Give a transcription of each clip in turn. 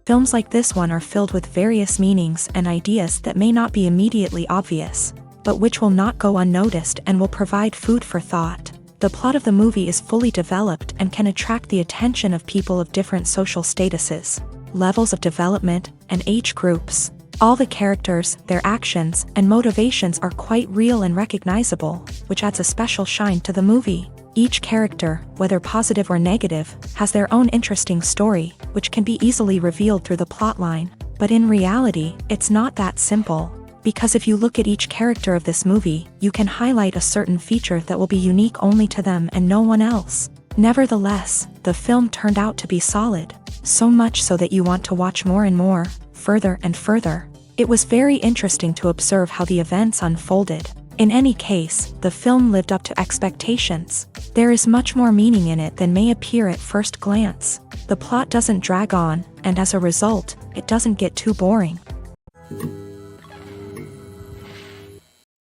Films like this one are filled with various meanings and ideas that may not be immediately obvious, but which will not go unnoticed and will provide food for thought. The plot of the movie is fully developed and can attract the attention of people of different social statuses, levels of development, and age groups. All the characters, their actions, and motivations are quite real and recognizable, which adds a special shine to the movie. Each character, whether positive or negative, has their own interesting story, which can be easily revealed through the plotline. But in reality, it's not that simple. Because if you look at each character of this movie, you can highlight a certain feature that will be unique only to them and no one else. Nevertheless, the film turned out to be solid. So much so that you want to watch more and more, further and further. It was very interesting to observe how the events unfolded. In any case, the film lived up to expectations. There is much more meaning in it than may appear at first glance. The plot doesn't drag on, and as a result, it doesn't get too boring.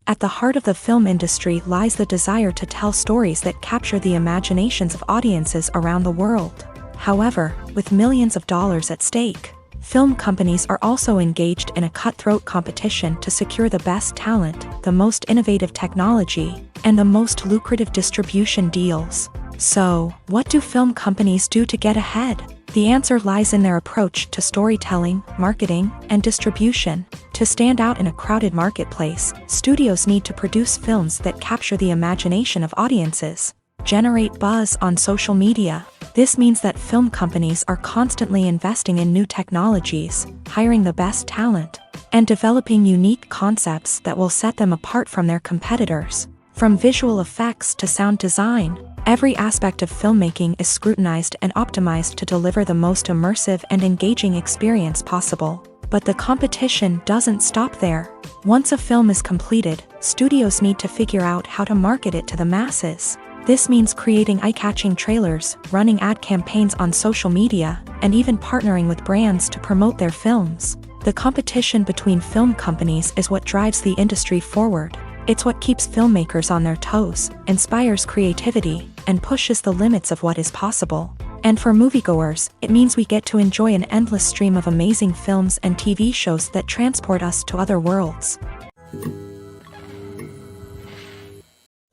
At the heart of the film industry lies the desire to tell stories that capture the imaginations of audiences around the world. However, with millions of dollars at stake, film companies are also engaged in a cutthroat competition to secure the best talent, the most innovative technology, and the most lucrative distribution deals. So, what do film companies do to get ahead? The answer lies in their approach to storytelling, marketing, and distribution. To stand out in a crowded marketplace, studios need to produce films that capture the imagination of audiences, generate buzz on social media. This means that film companies are constantly investing in new technologies, hiring the best talent, and developing unique concepts that will set them apart from their competitors. From visual effects to sound design, every aspect of filmmaking is scrutinized and optimized to deliver the most immersive and engaging experience possible. But the competition doesn't stop there. Once a film is completed, studios need to figure out how to market it to the masses. This means creating eye-catching trailers, running ad campaigns on social media, and even partnering with brands to promote their films. The competition between film companies is what drives the industry forward. It's what keeps filmmakers on their toes, inspires creativity, and pushes the limits of what is possible. And for moviegoers, it means we get to enjoy an endless stream of amazing films and TV shows that transport us to other worlds.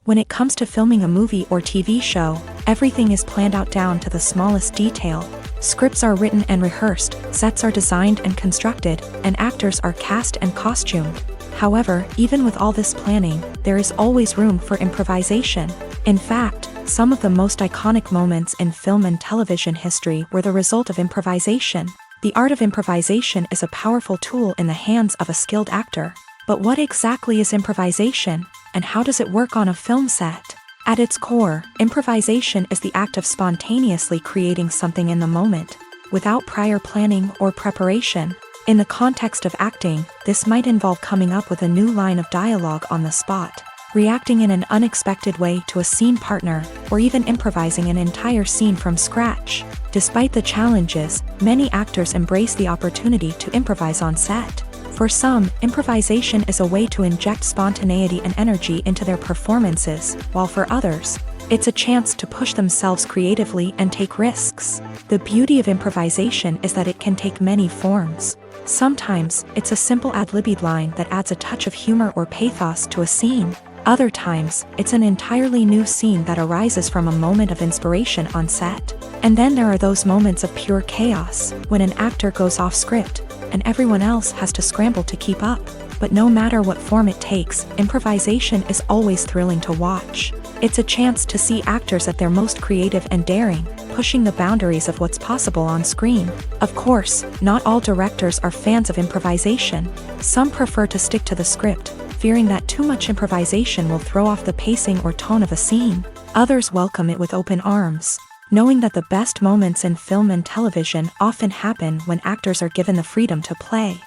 When it comes to filming a movie or TV show, everything is planned out down to the smallest detail. Scripts are written and rehearsed, sets are designed and constructed, and actors are cast and costumed. However, even with all this planning, there is always room for improvisation. In fact, some of the most iconic moments in film and television history were the result of improvisation. The art of improvisation is a powerful tool in the hands of a skilled actor. But what exactly is improvisation, and how does it work on a film set? At its core, improvisation is the act of spontaneously creating something in the moment, without prior planning or preparation. In the context of acting, this might involve coming up with a new line of dialogue on the spot, reacting in an unexpected way to a scene partner, or even improvising an entire scene from scratch. Despite the challenges, many actors embrace the opportunity to improvise on set. For some, improvisation is a way to inject spontaneity and energy into their performances, while for others, it's a chance to push themselves creatively and take risks. The beauty of improvisation is that it can take many forms. Sometimes, it's a simple ad-libbed line that adds a touch of humor or pathos to a scene. Other times, it's an entirely new scene that arises from a moment of inspiration on set. And then there are those moments of pure chaos, when an actor goes off script, and everyone else has to scramble to keep up. But no matter what form it takes, improvisation is always thrilling to watch. It's a chance to see actors at their most creative and daring, pushing the boundaries of what's possible on screen. Of course, not all directors are fans of improvisation. Some prefer to stick to the script, fearing that too much improvisation will throw off the pacing or tone of a scene. Others welcome it with open arms, knowing that the best moments in film and television often happen when actors are given the freedom to play.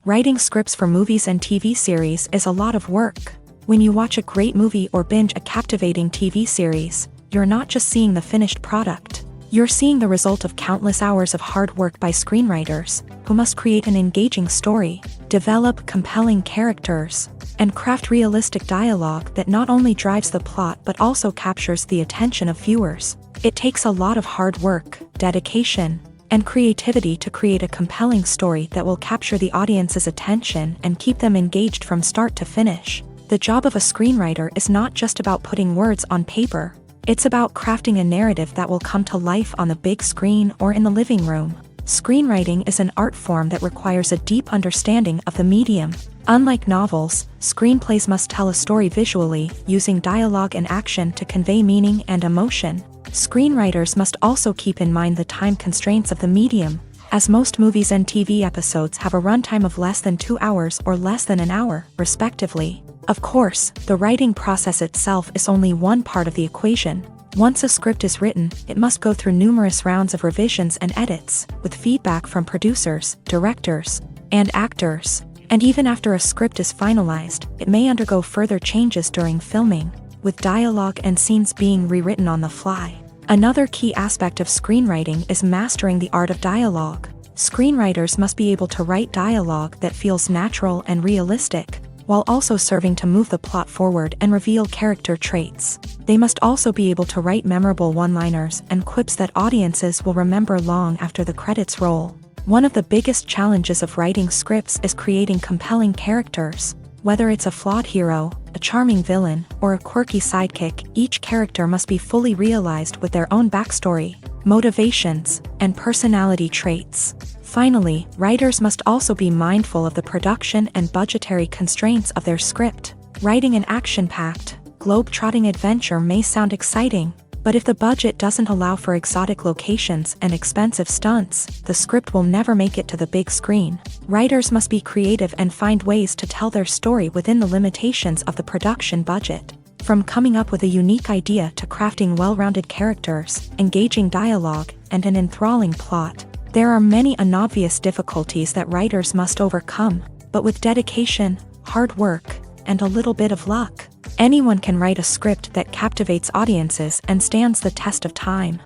Writing scripts for movies and TV series is a lot of work. When you watch a great movie or binge a captivating TV series, you're not just seeing the finished product. You're seeing the result of countless hours of hard work by screenwriters, who must create an engaging story, develop compelling characters, and craft realistic dialogue that not only drives the plot but also captures the attention of viewers. It takes a lot of hard work, dedication, and creativity to create a compelling story that will capture the audience's attention and keep them engaged from start to finish. The job of a screenwriter is not just about putting words on paper. It's about crafting a narrative that will come to life on the big screen or in the living room. Screenwriting is an art form that requires a deep understanding of the medium. Unlike novels, screenplays must tell a story visually, using dialogue and action to convey meaning and emotion. Screenwriters must also keep in mind the time constraints of the medium, as most movies and TV episodes have a runtime of less than 2 hours or less than an hour, respectively. Of course, the writing process itself is only one part of the equation. Once a script is written, it must go through numerous rounds of revisions and edits, with feedback from producers, directors, and actors. And even after a script is finalized, it may undergo further changes during filming, with dialogue and scenes being rewritten on the fly. Another key aspect of screenwriting is mastering the art of dialogue. Screenwriters must be able to write dialogue that feels natural and realistic, while also serving to move the plot forward and reveal character traits. They must also be able to write memorable one-liners and quips that audiences will remember long after the credits roll. One of the biggest challenges of writing scripts is creating compelling characters. Whether it's a flawed hero, a charming villain, or a quirky sidekick, each character must be fully realized with their own backstory, motivations, and personality traits. Finally, writers must also be mindful of the production and budgetary constraints of their script. Writing an action-packed, globe-trotting adventure may sound exciting, but if the budget doesn't allow for exotic locations and expensive stunts, the script will never make it to the big screen. Writers must be creative and find ways to tell their story within the limitations of the production budget. From coming up with a unique idea to crafting well-rounded characters, engaging dialogue, and an enthralling plot, there are many unobvious difficulties that writers must overcome, but with dedication, hard work, and a little bit of luck, anyone can write a script that captivates audiences and stands the test of time.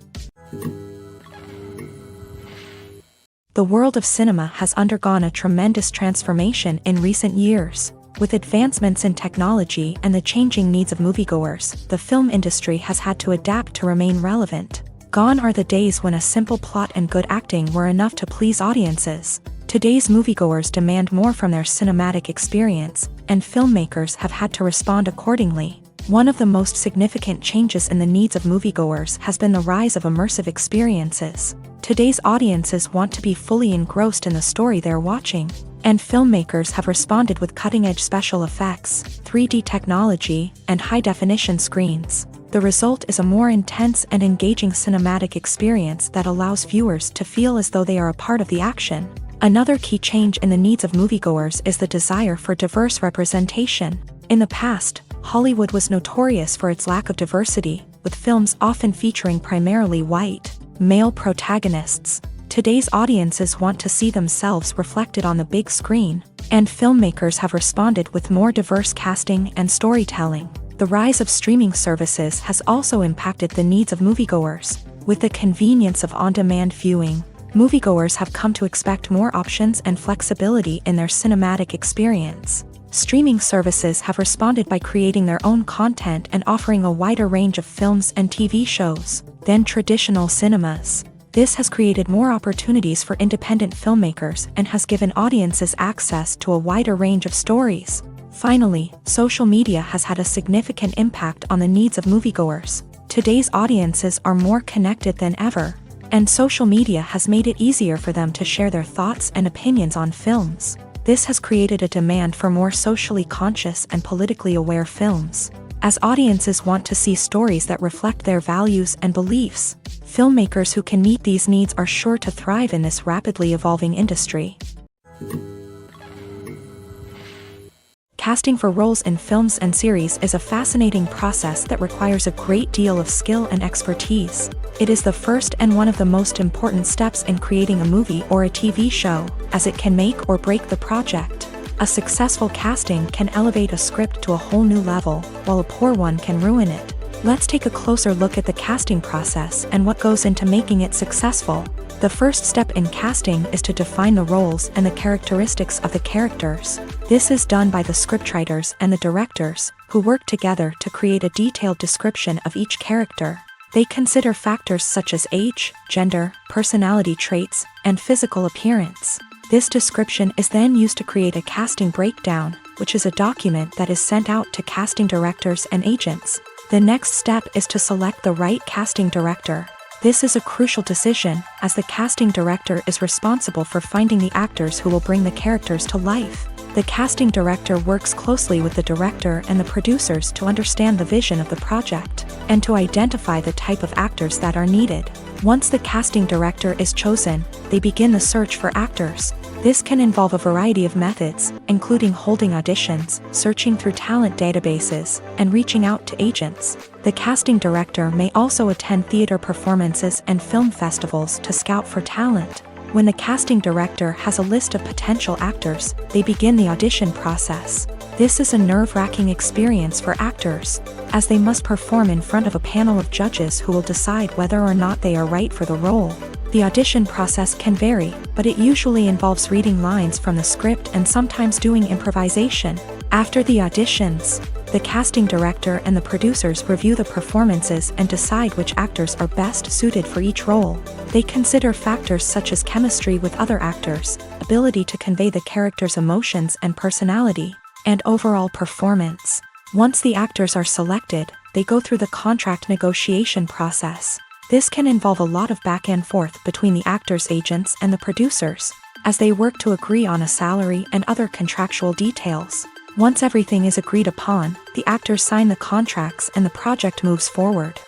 The world of cinema has undergone a tremendous transformation in recent years. With advancements in technology and the changing needs of moviegoers, the film industry has had to adapt to remain relevant. Gone are the days when a simple plot and good acting were enough to please audiences. Today's moviegoers demand more from their cinematic experience, and filmmakers have had to respond accordingly. One of the most significant changes in the needs of moviegoers has been the rise of immersive experiences. Today's audiences want to be fully engrossed in the story they're watching, and filmmakers have responded with cutting-edge special effects, 3D technology, and high-definition screens. The result is a more intense and engaging cinematic experience that allows viewers to feel as though they are a part of the action. Another key change in the needs of moviegoers is the desire for diverse representation. In the past, Hollywood was notorious for its lack of diversity, with films often featuring primarily white, male protagonists. Today's audiences want to see themselves reflected on the big screen, and filmmakers have responded with more diverse casting and storytelling. The rise of streaming services has also impacted the needs of moviegoers. With the convenience of on-demand viewing, moviegoers have come to expect more options and flexibility in their cinematic experience. Streaming services have responded by creating their own content and offering a wider range of films and TV shows than traditional cinemas. This has created more opportunities for independent filmmakers and has given audiences access to a wider range of stories. Finally, social media has had a significant impact on the needs of moviegoers. Today's audiences are more connected than ever, and social media has made it easier for them to share their thoughts and opinions on films. This has created a demand for more socially conscious and politically aware films. As audiences want to see stories that reflect their values and beliefs, filmmakers who can meet these needs are sure to thrive in this rapidly evolving industry. Casting for roles in films and series is a fascinating process that requires a great deal of skill and expertise. It is the first and one of the most important steps in creating a movie or a TV show, as it can make or break the project. A successful casting can elevate a script to a whole new level, while a poor one can ruin it. Let's take a closer look at the casting process and what goes into making it successful. The first step in casting is to define the roles and the characteristics of the characters. This is done by the scriptwriters and the directors, who work together to create a detailed description of each character. They consider factors such as age, gender, personality traits, and physical appearance. This description is then used to create a casting breakdown, which is a document that is sent out to casting directors and agents. The next step is to select the right casting director. This is a crucial decision, as the casting director is responsible for finding the actors who will bring the characters to life. The casting director works closely with the director and the producers to understand the vision of the project, and to identify the type of actors that are needed. Once the casting director is chosen, they begin the search for actors. This can involve a variety of methods, including holding auditions, searching through talent databases, and reaching out to agents. The casting director may also attend theater performances and film festivals to scout for talent. When the casting director has a list of potential actors, they begin the audition process. This is a nerve-wracking experience for actors, as they must perform in front of a panel of judges who will decide whether or not they are right for the role. The audition process can vary, but it usually involves reading lines from the script and sometimes doing improvisation. After the auditions, the casting director and the producers review the performances and decide which actors are best suited for each role. They consider factors such as chemistry with other actors, ability to convey the character's emotions and personality, and overall performance. Once the actors are selected, they go through the contract negotiation process. This can involve a lot of back and forth between the actors' agents and the producers, as they work to agree on a salary and other contractual details. Once everything is agreed upon, the actors sign the contracts and the project moves forward.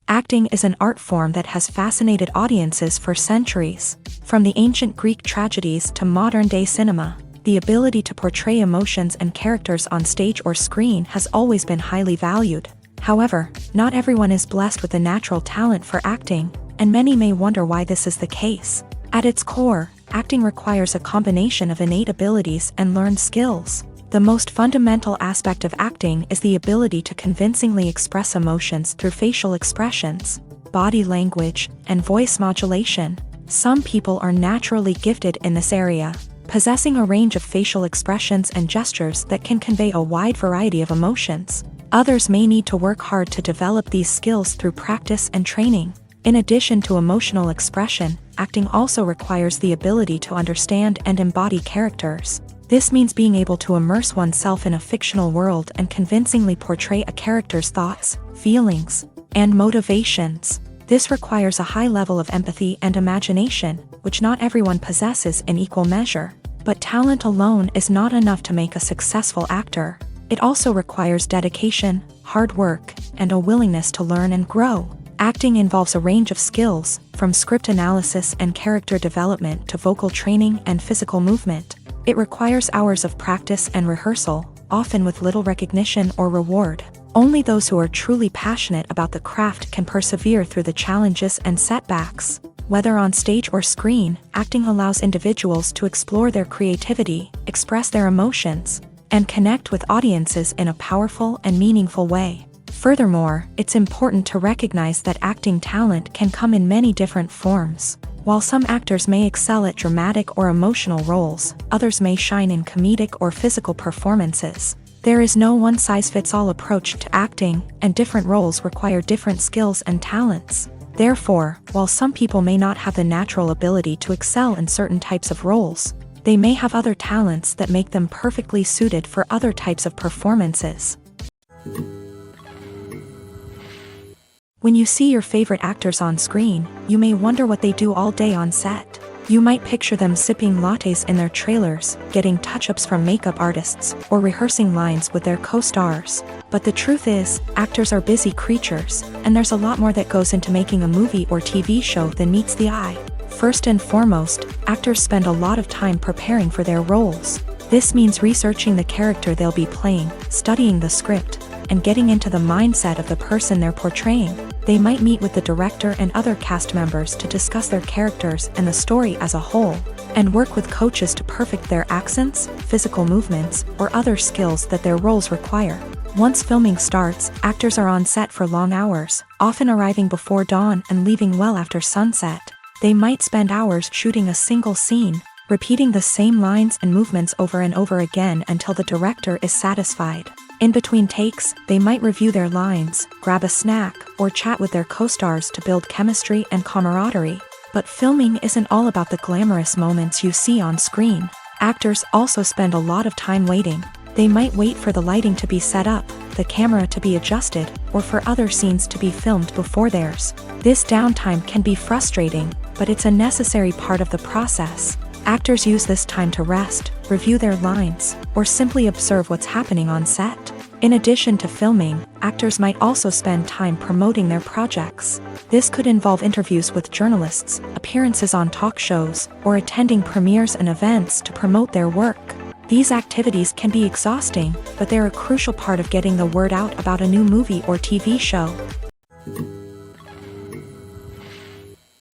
Acting is an art form that has fascinated audiences for centuries. From the ancient Greek tragedies to modern-day cinema, the ability to portray emotions and characters on stage or screen has always been highly valued. However, not everyone is blessed with a natural talent for acting, and many may wonder why this is the case. At its core, acting requires a combination of innate abilities and learned skills. The most fundamental aspect of acting is the ability to convincingly express emotions through facial expressions, body language, and voice modulation. Some people are naturally gifted in this area, possessing a range of facial expressions and gestures that can convey a wide variety of emotions. Others may need to work hard to develop these skills through practice and training. In addition to emotional expression, acting also requires the ability to understand and embody characters. This means being able to immerse oneself in a fictional world and convincingly portray a character's thoughts, feelings, and motivations. This requires a high level of empathy and imagination, which not everyone possesses in equal measure. But talent alone is not enough to make a successful actor. It also requires dedication, hard work, and a willingness to learn and grow. Acting involves a range of skills, from script analysis and character development to vocal training and physical movement. It requires hours of practice and rehearsal, often with little recognition or reward. Only those who are truly passionate about the craft can persevere through the challenges and setbacks. Whether on stage or screen, acting allows individuals to explore their creativity, express their emotions, and connect with audiences in a powerful and meaningful way. Furthermore, it's important to recognize that acting talent can come in many different forms. While some actors may excel at dramatic or emotional roles, others may shine in comedic or physical performances. There is no one-size-fits-all approach to acting, and different roles require different skills and talents. Therefore, while some people may not have the natural ability to excel in certain types of roles, they may have other talents that make them perfectly suited for other types of performances. When you see your favorite actors on screen, you may wonder what they do all day on set. You might picture them sipping lattes in their trailers, getting touch-ups from makeup artists, or rehearsing lines with their co-stars. But the truth is, actors are busy creatures, and there's a lot more that goes into making a movie or TV show than meets the eye. First and foremost, actors spend a lot of time preparing for their roles. This means researching the character they'll be playing, studying the script, and getting into the mindset of the person they're portraying. They might meet with the director and other cast members to discuss their characters and the story as a whole, and work with coaches to perfect their accents, physical movements, or other skills that their roles require. Once filming starts, actors are on set for long hours, often arriving before dawn and leaving well after sunset. They might spend hours shooting a single scene, repeating the same lines and movements over and over again until the director is satisfied. In between takes, they might review their lines, grab a snack, or chat with their co-stars to build chemistry and camaraderie. But filming isn't all about the glamorous moments you see on screen. Actors also spend a lot of time waiting. They might wait for the lighting to be set up, the camera to be adjusted, or for other scenes to be filmed before theirs. This downtime can be frustrating, but it's a necessary part of the process. Actors use this time to rest, review their lines, or simply observe what's happening on set. In addition to filming, actors might also spend time promoting their projects. This could involve interviews with journalists, appearances on talk shows, or attending premieres and events to promote their work. These activities can be exhausting, but they're a crucial part of getting the word out about a new movie or TV show.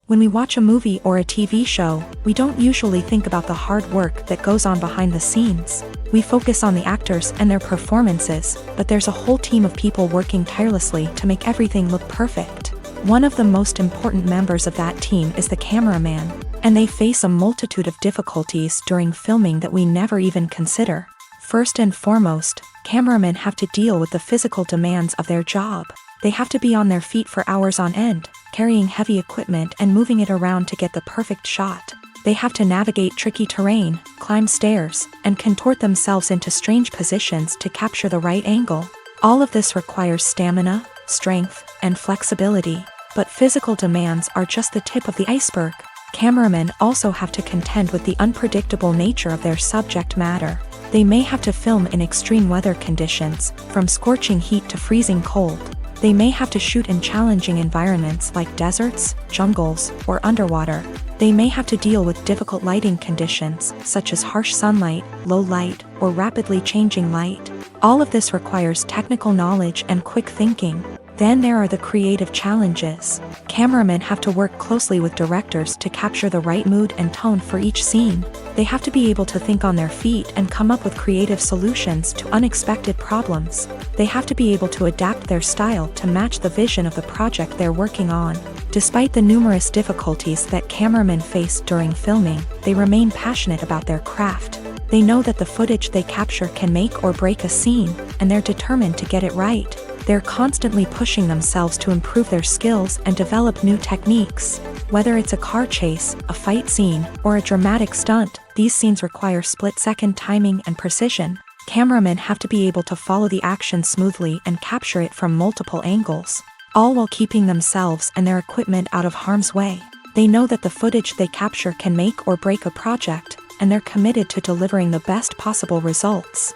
When we watch a movie or a TV show, we don't usually think about the hard work that goes on behind the scenes. We focus on the actors and their performances, but there's a whole team of people working tirelessly to make everything look perfect. One of the most important members of that team is the cameraman, and they face a multitude of difficulties during filming that we never even consider. First and foremost, cameramen have to deal with the physical demands of their job. They have to be on their feet for hours on end, carrying heavy equipment and moving it around to get the perfect shot. They have to navigate tricky terrain, climb stairs, and contort themselves into strange positions to capture the right angle. All of this requires stamina, strength, and flexibility. But physical demands are just the tip of the iceberg. Cameramen also have to contend with the unpredictable nature of their subject matter. They may have to film in extreme weather conditions, from scorching heat to freezing cold. They may have to shoot in challenging environments like deserts, jungles, or underwater. They may have to deal with difficult lighting conditions, such as harsh sunlight, low light, or rapidly changing light. All of this requires technical knowledge and quick thinking. Then there are the creative challenges. Cameramen have to work closely with directors to capture the right mood and tone for each scene. They have to be able to think on their feet and come up with creative solutions to unexpected problems. They have to be able to adapt their style to match the vision of the project they're working on. Despite the numerous difficulties that cameramen face during filming, they remain passionate about their craft. They know that the footage they capture can make or break a scene, and they're determined to get it right. They're constantly pushing themselves to improve their skills and develop new techniques. Whether it's a car chase, a fight scene, or a dramatic stunt, these scenes require split-second timing and precision. Cameramen have to be able to follow the action smoothly and capture it from multiple angles, all while keeping themselves and their equipment out of harm's way. They know that the footage they capture can make or break a project, and they're committed to delivering the best possible results.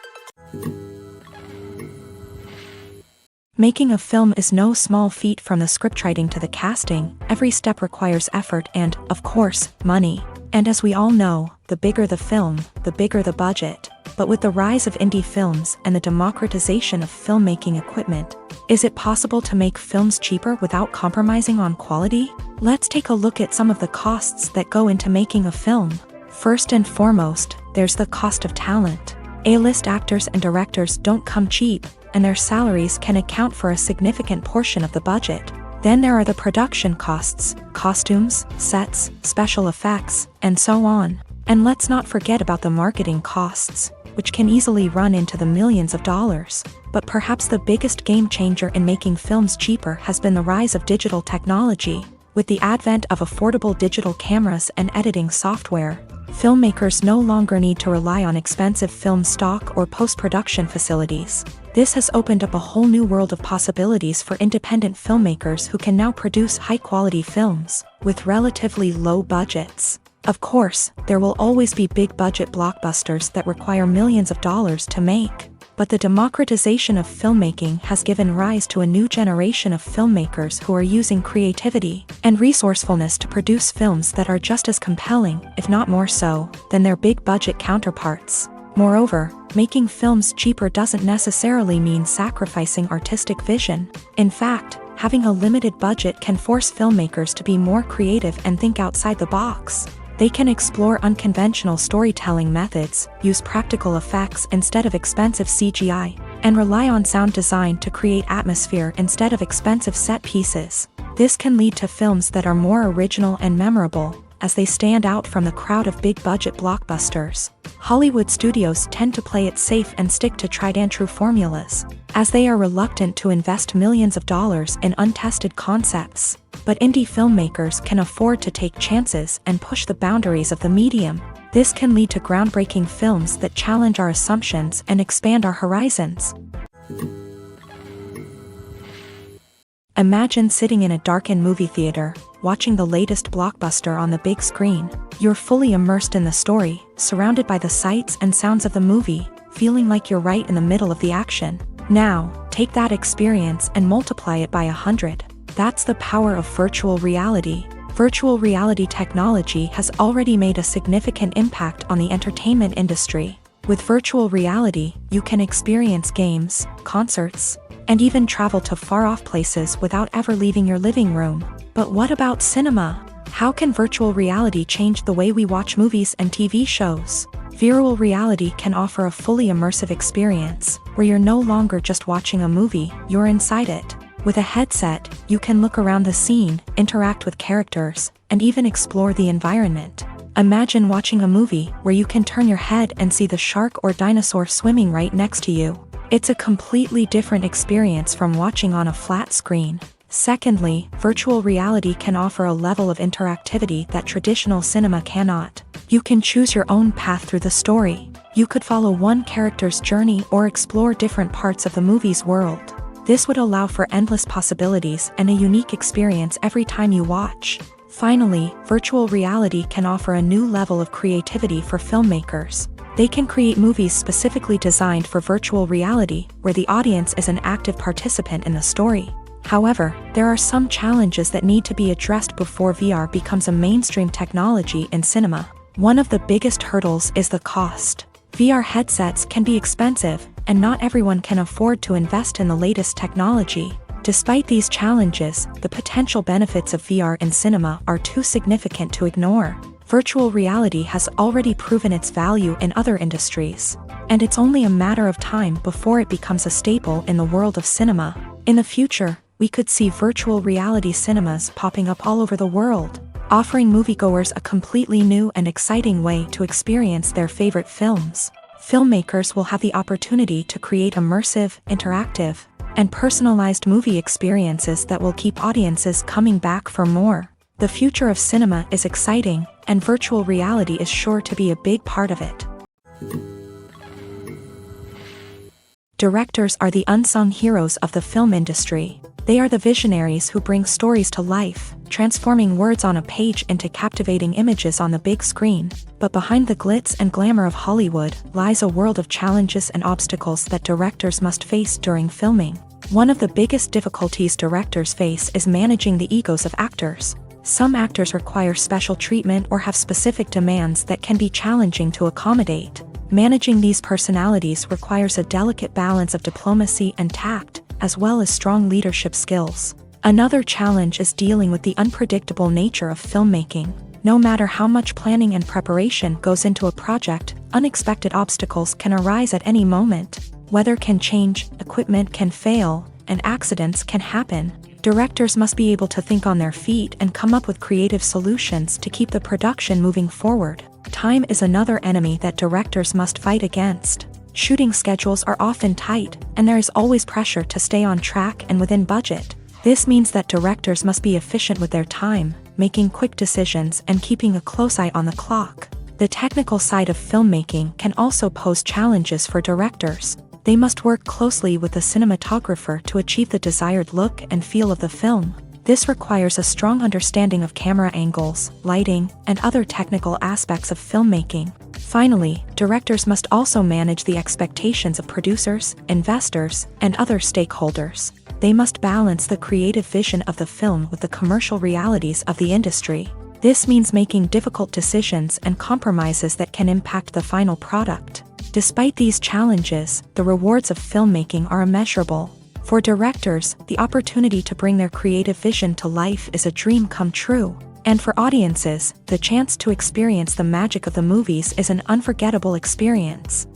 Making a film is no small feat. From the scriptwriting to the casting, every step requires effort and, of course, money. And as we all know, the bigger the film, the bigger the budget. But with the rise of indie films and the democratization of filmmaking equipment, is it possible to make films cheaper without compromising on quality? Let's take a look at some of the costs that go into making a film. First and foremost, there's the cost of talent. A-list actors and directors don't come cheap, and their salaries can account for a significant portion of the budget. Then there are the production costs, costumes, sets, special effects, and so on. And let's not forget about the marketing costs, which can easily run into the millions of dollars. But perhaps the biggest game changer in making films cheaper has been the rise of digital technology. With the advent of affordable digital cameras and editing software, filmmakers no longer need to rely on expensive film stock or post-production facilities. This has opened up a whole new world of possibilities for independent filmmakers who can now produce high-quality films with relatively low budgets. Of course, there will always be big-budget blockbusters that require millions of dollars to make. But the democratization of filmmaking has given rise to a new generation of filmmakers who are using creativity and resourcefulness to produce films that are just as compelling, if not more so, than their big-budget counterparts. Moreover, making films cheaper doesn't necessarily mean sacrificing artistic vision. In fact, having a limited budget can force filmmakers to be more creative and think outside the box. They can explore unconventional storytelling methods, use practical effects instead of expensive CGI, and rely on sound design to create atmosphere instead of expensive set pieces. This can lead to films that are more original and memorable, as they stand out from the crowd of big-budget blockbusters. Hollywood studios tend to play it safe and stick to tried-and-true formulas, as they are reluctant to invest millions of dollars in untested concepts. But indie filmmakers can afford to take chances and push the boundaries of the medium. This can lead to groundbreaking films that challenge our assumptions and expand our horizons. Imagine sitting in a darkened movie theater, watching the latest blockbuster on the big screen. You're fully immersed in the story, surrounded by the sights and sounds of the movie, feeling like you're right in the middle of the action. Now, take that experience and multiply it by 100. That's the power of virtual reality. Virtual reality technology has already made a significant impact on the entertainment industry. With virtual reality, you can experience games, concerts, and even travel to far-off places without ever leaving your living room. But what about cinema? How can virtual reality change the way we watch movies and TV shows? Virtual reality can offer a fully immersive experience, where you're no longer just watching a movie, you're inside it. With a headset, you can look around the scene, interact with characters, and even explore the environment. Imagine watching a movie where you can turn your head and see the shark or dinosaur swimming right next to you. It's a completely different experience from watching on a flat screen. Secondly, virtual reality can offer a level of interactivity that traditional cinema cannot. You can choose your own path through the story. You could follow one character's journey or explore different parts of the movie's world. This would allow for endless possibilities and a unique experience every time you watch. Finally, virtual reality can offer a new level of creativity for filmmakers. They can create movies specifically designed for virtual reality, where the audience is an active participant in the story. However, there are some challenges that need to be addressed before VR becomes a mainstream technology in cinema. One of the biggest hurdles is the cost. VR headsets can be expensive, and not everyone can afford to invest in the latest technology. Despite these challenges, the potential benefits of VR in cinema are too significant to ignore. Virtual reality has already proven its value in other industries, and it's only a matter of time before it becomes a staple in the world of cinema. In the future, we could see virtual reality cinemas popping up all over the world, offering moviegoers a completely new and exciting way to experience their favorite films. Filmmakers will have the opportunity to create immersive, interactive, and personalized movie experiences that will keep audiences coming back for more. The future of cinema is exciting, and virtual reality is sure to be a big part of it. Directors are the unsung heroes of the film industry. They are the visionaries who bring stories to life, transforming words on a page into captivating images on the big screen. But behind the glitz and glamour of Hollywood lies a world of challenges and obstacles that directors must face during filming. One of the biggest difficulties directors face is managing the egos of actors. Some actors require special treatment or have specific demands that can be challenging to accommodate. Managing these personalities requires a delicate balance of diplomacy and tact, as well as strong leadership skills. Another challenge is dealing with the unpredictable nature of filmmaking. No matter how much planning and preparation goes into a project, unexpected obstacles can arise at any moment. Weather can change, equipment can fail, and accidents can happen. Directors must be able to think on their feet and come up with creative solutions to keep the production moving forward. Time is another enemy that directors must fight against. Shooting schedules are often tight, and there is always pressure to stay on track and within budget. This means that directors must be efficient with their time, making quick decisions and keeping a close eye on the clock. The technical side of filmmaking can also pose challenges for directors. They must work closely with the cinematographer to achieve the desired look and feel of the film. This requires a strong understanding of camera angles, lighting, and other technical aspects of filmmaking. Finally, directors must also manage the expectations of producers, investors, and other stakeholders. They must balance the creative vision of the film with the commercial realities of the industry. This means making difficult decisions and compromises that can impact the final product. Despite these challenges, the rewards of filmmaking are immeasurable. For directors, the opportunity to bring their creative vision to life is a dream come true. And for audiences, the chance to experience the magic of the movies is an unforgettable experience.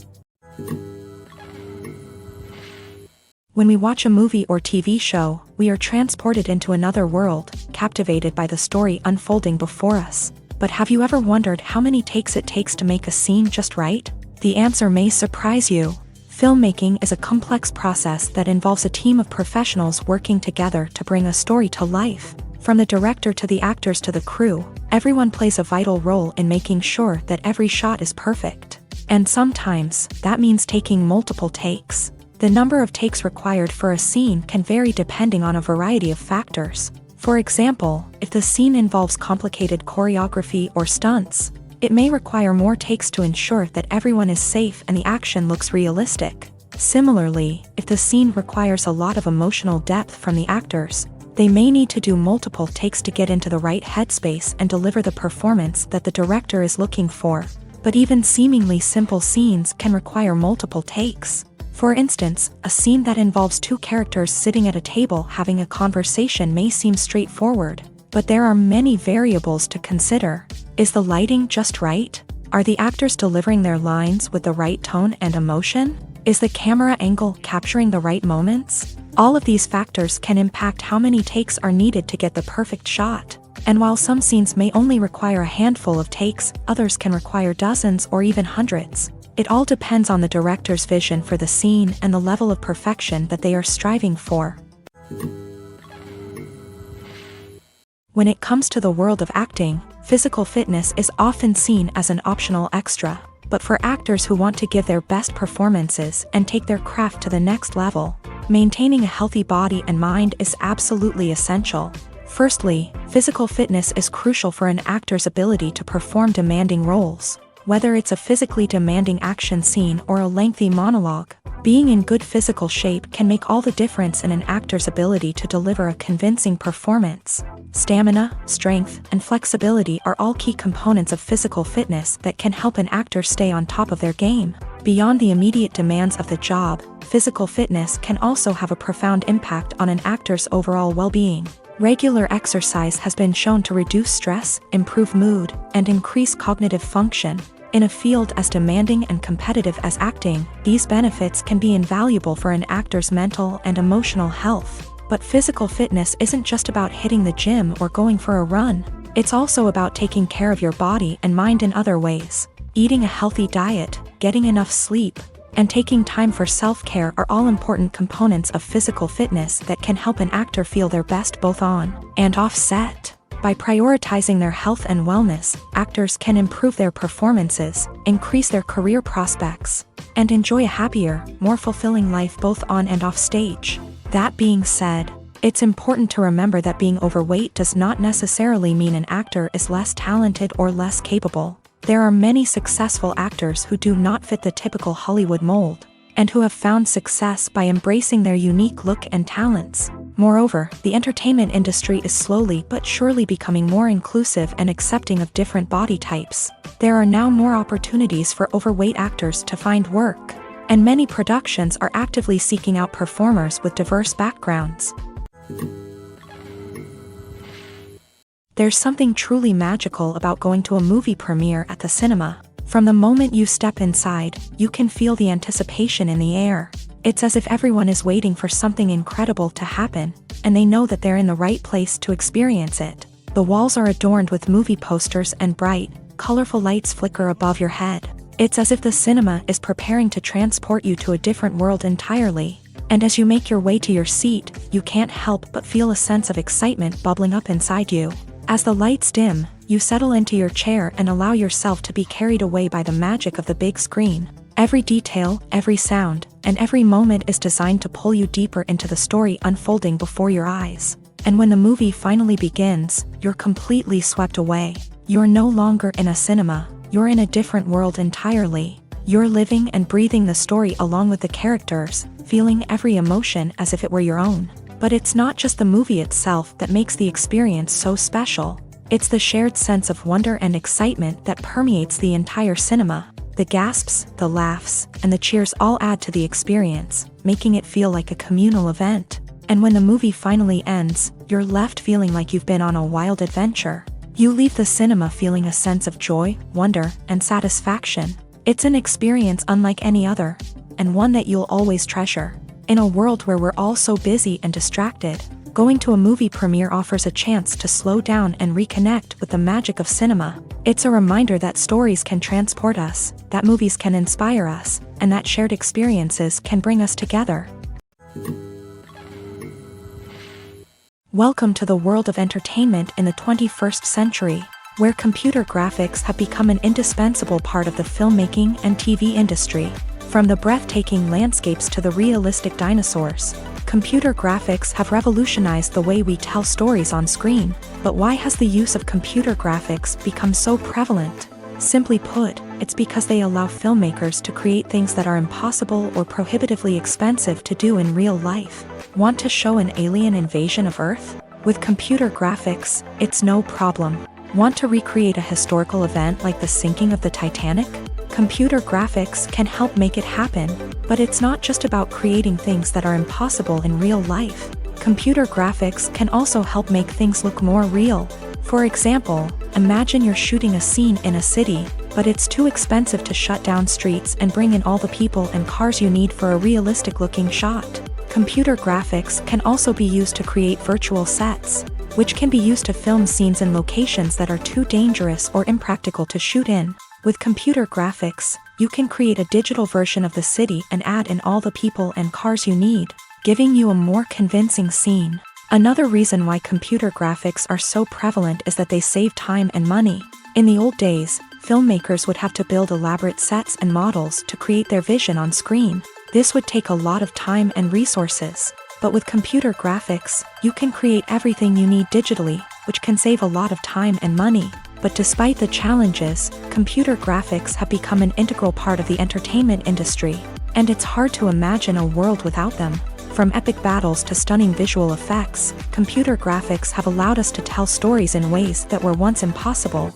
When we watch a movie or TV show, we are transported into another world, captivated by the story unfolding before us. But have you ever wondered how many takes it takes to make a scene just right? The answer may surprise you. Filmmaking is a complex process that involves a team of professionals working together to bring a story to life. From the director to the actors to the crew, everyone plays a vital role in making sure that every shot is perfect. And sometimes, that means taking multiple takes. The number of takes required for a scene can vary depending on a variety of factors. For example, if the scene involves complicated choreography or stunts, it may require more takes to ensure that everyone is safe and the action looks realistic. Similarly, if the scene requires a lot of emotional depth from the actors, they may need to do multiple takes to get into the right headspace and deliver the performance that the director is looking for. But even seemingly simple scenes can require multiple takes. For instance, a scene that involves two characters sitting at a table having a conversation may seem straightforward, but there are many variables to consider. Is the lighting just right? Are the actors delivering their lines with the right tone and emotion? Is the camera angle capturing the right moments? All of these factors can impact how many takes are needed to get the perfect shot. And while some scenes may only require a handful of takes, others can require dozens or even hundreds. It all depends on the director's vision for the scene and the level of perfection that they are striving for. When it comes to the world of acting, physical fitness is often seen as an optional extra. But for actors who want to give their best performances and take their craft to the next level, maintaining a healthy body and mind is absolutely essential. Firstly, physical fitness is crucial for an actor's ability to perform demanding roles. Whether it's a physically demanding action scene or a lengthy monologue, being in good physical shape can make all the difference in an actor's ability to deliver a convincing performance. Stamina, strength, and flexibility are all key components of physical fitness that can help an actor stay on top of their game. Beyond the immediate demands of the job, physical fitness can also have a profound impact on an actor's overall well-being. Regular exercise has been shown to reduce stress, improve mood, and increase cognitive function. In a field as demanding and competitive as acting, these benefits can be invaluable for an actor's mental and emotional health. But physical fitness isn't just about hitting the gym or going for a run. It's also about taking care of your body and mind in other ways. Eating a healthy diet, getting enough sleep, and taking time for self-care are all important components of physical fitness that can help an actor feel their best both on and off set. By prioritizing their health and wellness, actors can improve their performances, increase their career prospects, and enjoy a happier, more fulfilling life both on and off stage. That being said, it's important to remember that being overweight does not necessarily mean an actor is less talented or less capable. There are many successful actors who do not fit the typical Hollywood mold, and who have found success by embracing their unique look and talents. Moreover, the entertainment industry is slowly but surely becoming more inclusive and accepting of different body types. There are now more opportunities for overweight actors to find work, and many productions are actively seeking out performers with diverse backgrounds. There's something truly magical about going to a movie premiere at the cinema. From the moment you step inside, you can feel the anticipation in the air. It's as if everyone is waiting for something incredible to happen, and they know that they're in the right place to experience it. The walls are adorned with movie posters and bright, colorful lights flicker above your head. It's as if the cinema is preparing to transport you to a different world entirely. And as you make your way to your seat, you can't help but feel a sense of excitement bubbling up inside you. As the lights dim, you settle into your chair and allow yourself to be carried away by the magic of the big screen. Every detail, every sound, and every moment is designed to pull you deeper into the story unfolding before your eyes. And when the movie finally begins, you're completely swept away. You're no longer in a cinema, you're in a different world entirely. You're living and breathing the story along with the characters, feeling every emotion as if it were your own. But it's not just the movie itself that makes the experience so special. It's the shared sense of wonder and excitement that permeates the entire cinema. The gasps, the laughs, and the cheers all add to the experience, making it feel like a communal event. And when the movie finally ends, you're left feeling like you've been on a wild adventure. You leave the cinema feeling a sense of joy, wonder, and satisfaction. It's an experience unlike any other, and one that you'll always treasure. In a world where we're all so busy and distracted, going to a movie premiere offers a chance to slow down and reconnect with the magic of cinema. It's a reminder that stories can transport us, that movies can inspire us, and that shared experiences can bring us together. Welcome to the world of entertainment in the 21st century, where computer graphics have become an indispensable part of the filmmaking and TV industry. From the breathtaking landscapes to the realistic dinosaurs, computer graphics have revolutionized the way we tell stories on screen. But why has the use of computer graphics become so prevalent? Simply put, it's because they allow filmmakers to create things that are impossible or prohibitively expensive to do in real life. Want to show an alien invasion of Earth? With computer graphics, it's no problem. Want to recreate a historical event like the sinking of the Titanic? Computer graphics can help make it happen, but it's not just about creating things that are impossible in real life. Computer graphics can also help make things look more real. For example, imagine you're shooting a scene in a city, but it's too expensive to shut down streets and bring in all the people and cars you need for a realistic-looking shot. Computer graphics can also be used to create virtual sets, which can be used to film scenes in locations that are too dangerous or impractical to shoot in. With computer graphics, you can create a digital version of the city and add in all the people and cars you need, giving you a more convincing scene. Another reason why computer graphics are so prevalent is that they save time and money. In the old days, filmmakers would have to build elaborate sets and models to create their vision on screen. This would take a lot of time and resources. But with computer graphics, you can create everything you need digitally, which can save a lot of time and money. But despite the challenges, computer graphics have become an integral part of the entertainment industry, and it's hard to imagine a world without them. From epic battles to stunning visual effects, computer graphics have allowed us to tell stories in ways that were once impossible.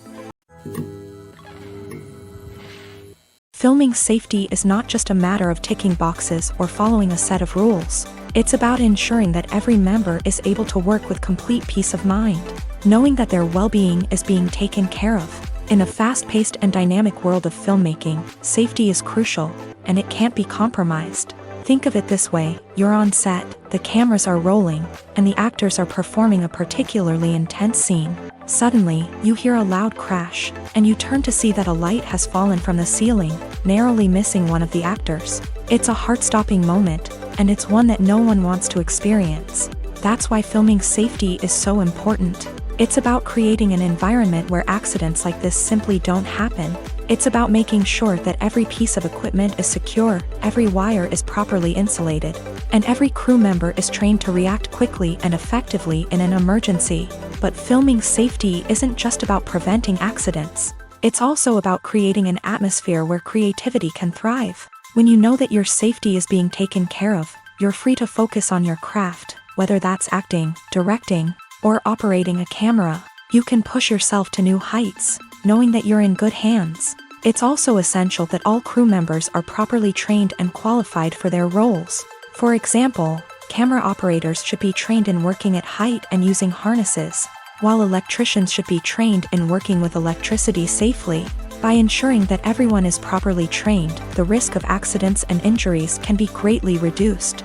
Filming safety is not just a matter of ticking boxes or following a set of rules. It's about ensuring that every member is able to work with complete peace of mind, knowing that their well-being is being taken care of. In a fast-paced and dynamic world of filmmaking, safety is crucial, and it can't be compromised. Think of it this way: you're on set, the cameras are rolling, and the actors are performing a particularly intense scene. Suddenly, you hear a loud crash, and you turn to see that a light has fallen from the ceiling, narrowly missing one of the actors. It's a heart-stopping moment, and it's one that no one wants to experience. That's why filming safety is so important. It's about creating an environment where accidents like this simply don't happen. It's about making sure that every piece of equipment is secure, every wire is properly insulated, and every crew member is trained to react quickly and effectively in an emergency. But filming safety isn't just about preventing accidents. It's also about creating an atmosphere where creativity can thrive. When you know that your safety is being taken care of, you're free to focus on your craft, whether that's acting, directing, or operating a camera. You can push yourself to new heights, knowing that you're in good hands. It's also essential that all crew members are properly trained and qualified for their roles. For example, camera operators should be trained in working at height and using harnesses, while electricians should be trained in working with electricity safely. By ensuring that everyone is properly trained, the risk of accidents and injuries can be greatly reduced.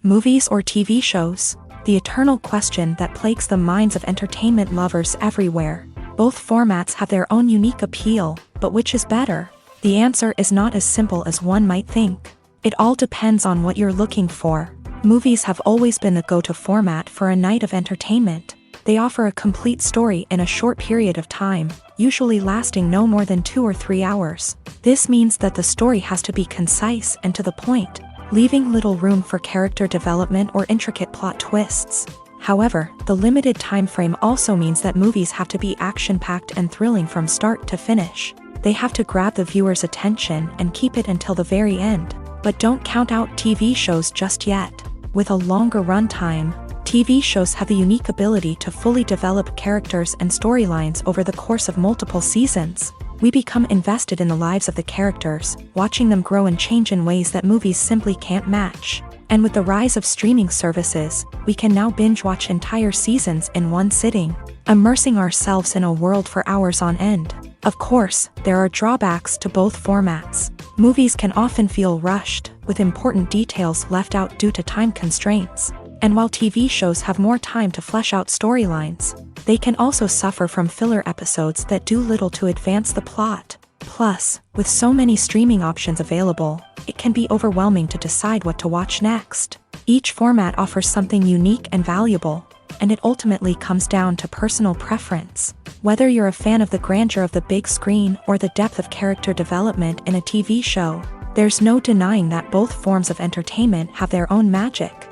Movies or TV shows? The eternal question that plagues the minds of entertainment lovers everywhere. Both formats have their own unique appeal, but which is better? The answer is not as simple as one might think. It all depends on what you're looking for. Movies have always been the go-to format for a night of entertainment. They offer a complete story in a short period of time, usually lasting no more than 2 or 3 hours. This means that the story has to be concise and to the point, leaving little room for character development or intricate plot twists. However, the limited time frame also means that movies have to be action-packed and thrilling from start to finish. They have to grab the viewer's attention and keep it until the very end. But don't count out TV shows just yet. With a longer runtime, TV shows have the unique ability to fully develop characters and storylines over the course of multiple seasons. We become invested in the lives of the characters, watching them grow and change in ways that movies simply can't match. And with the rise of streaming services, we can now binge-watch entire seasons in one sitting, immersing ourselves in a world for hours on end. Of course, there are drawbacks to both formats. Movies can often feel rushed, with important details left out due to time constraints. And while TV shows have more time to flesh out storylines, they can also suffer from filler episodes that do little to advance the plot. Plus, with so many streaming options available, it can be overwhelming to decide what to watch next. Each format offers something unique and valuable, and it ultimately comes down to personal preference. Whether you're a fan of the grandeur of the big screen or the depth of character development in a TV show, there's no denying that both forms of entertainment have their own magic.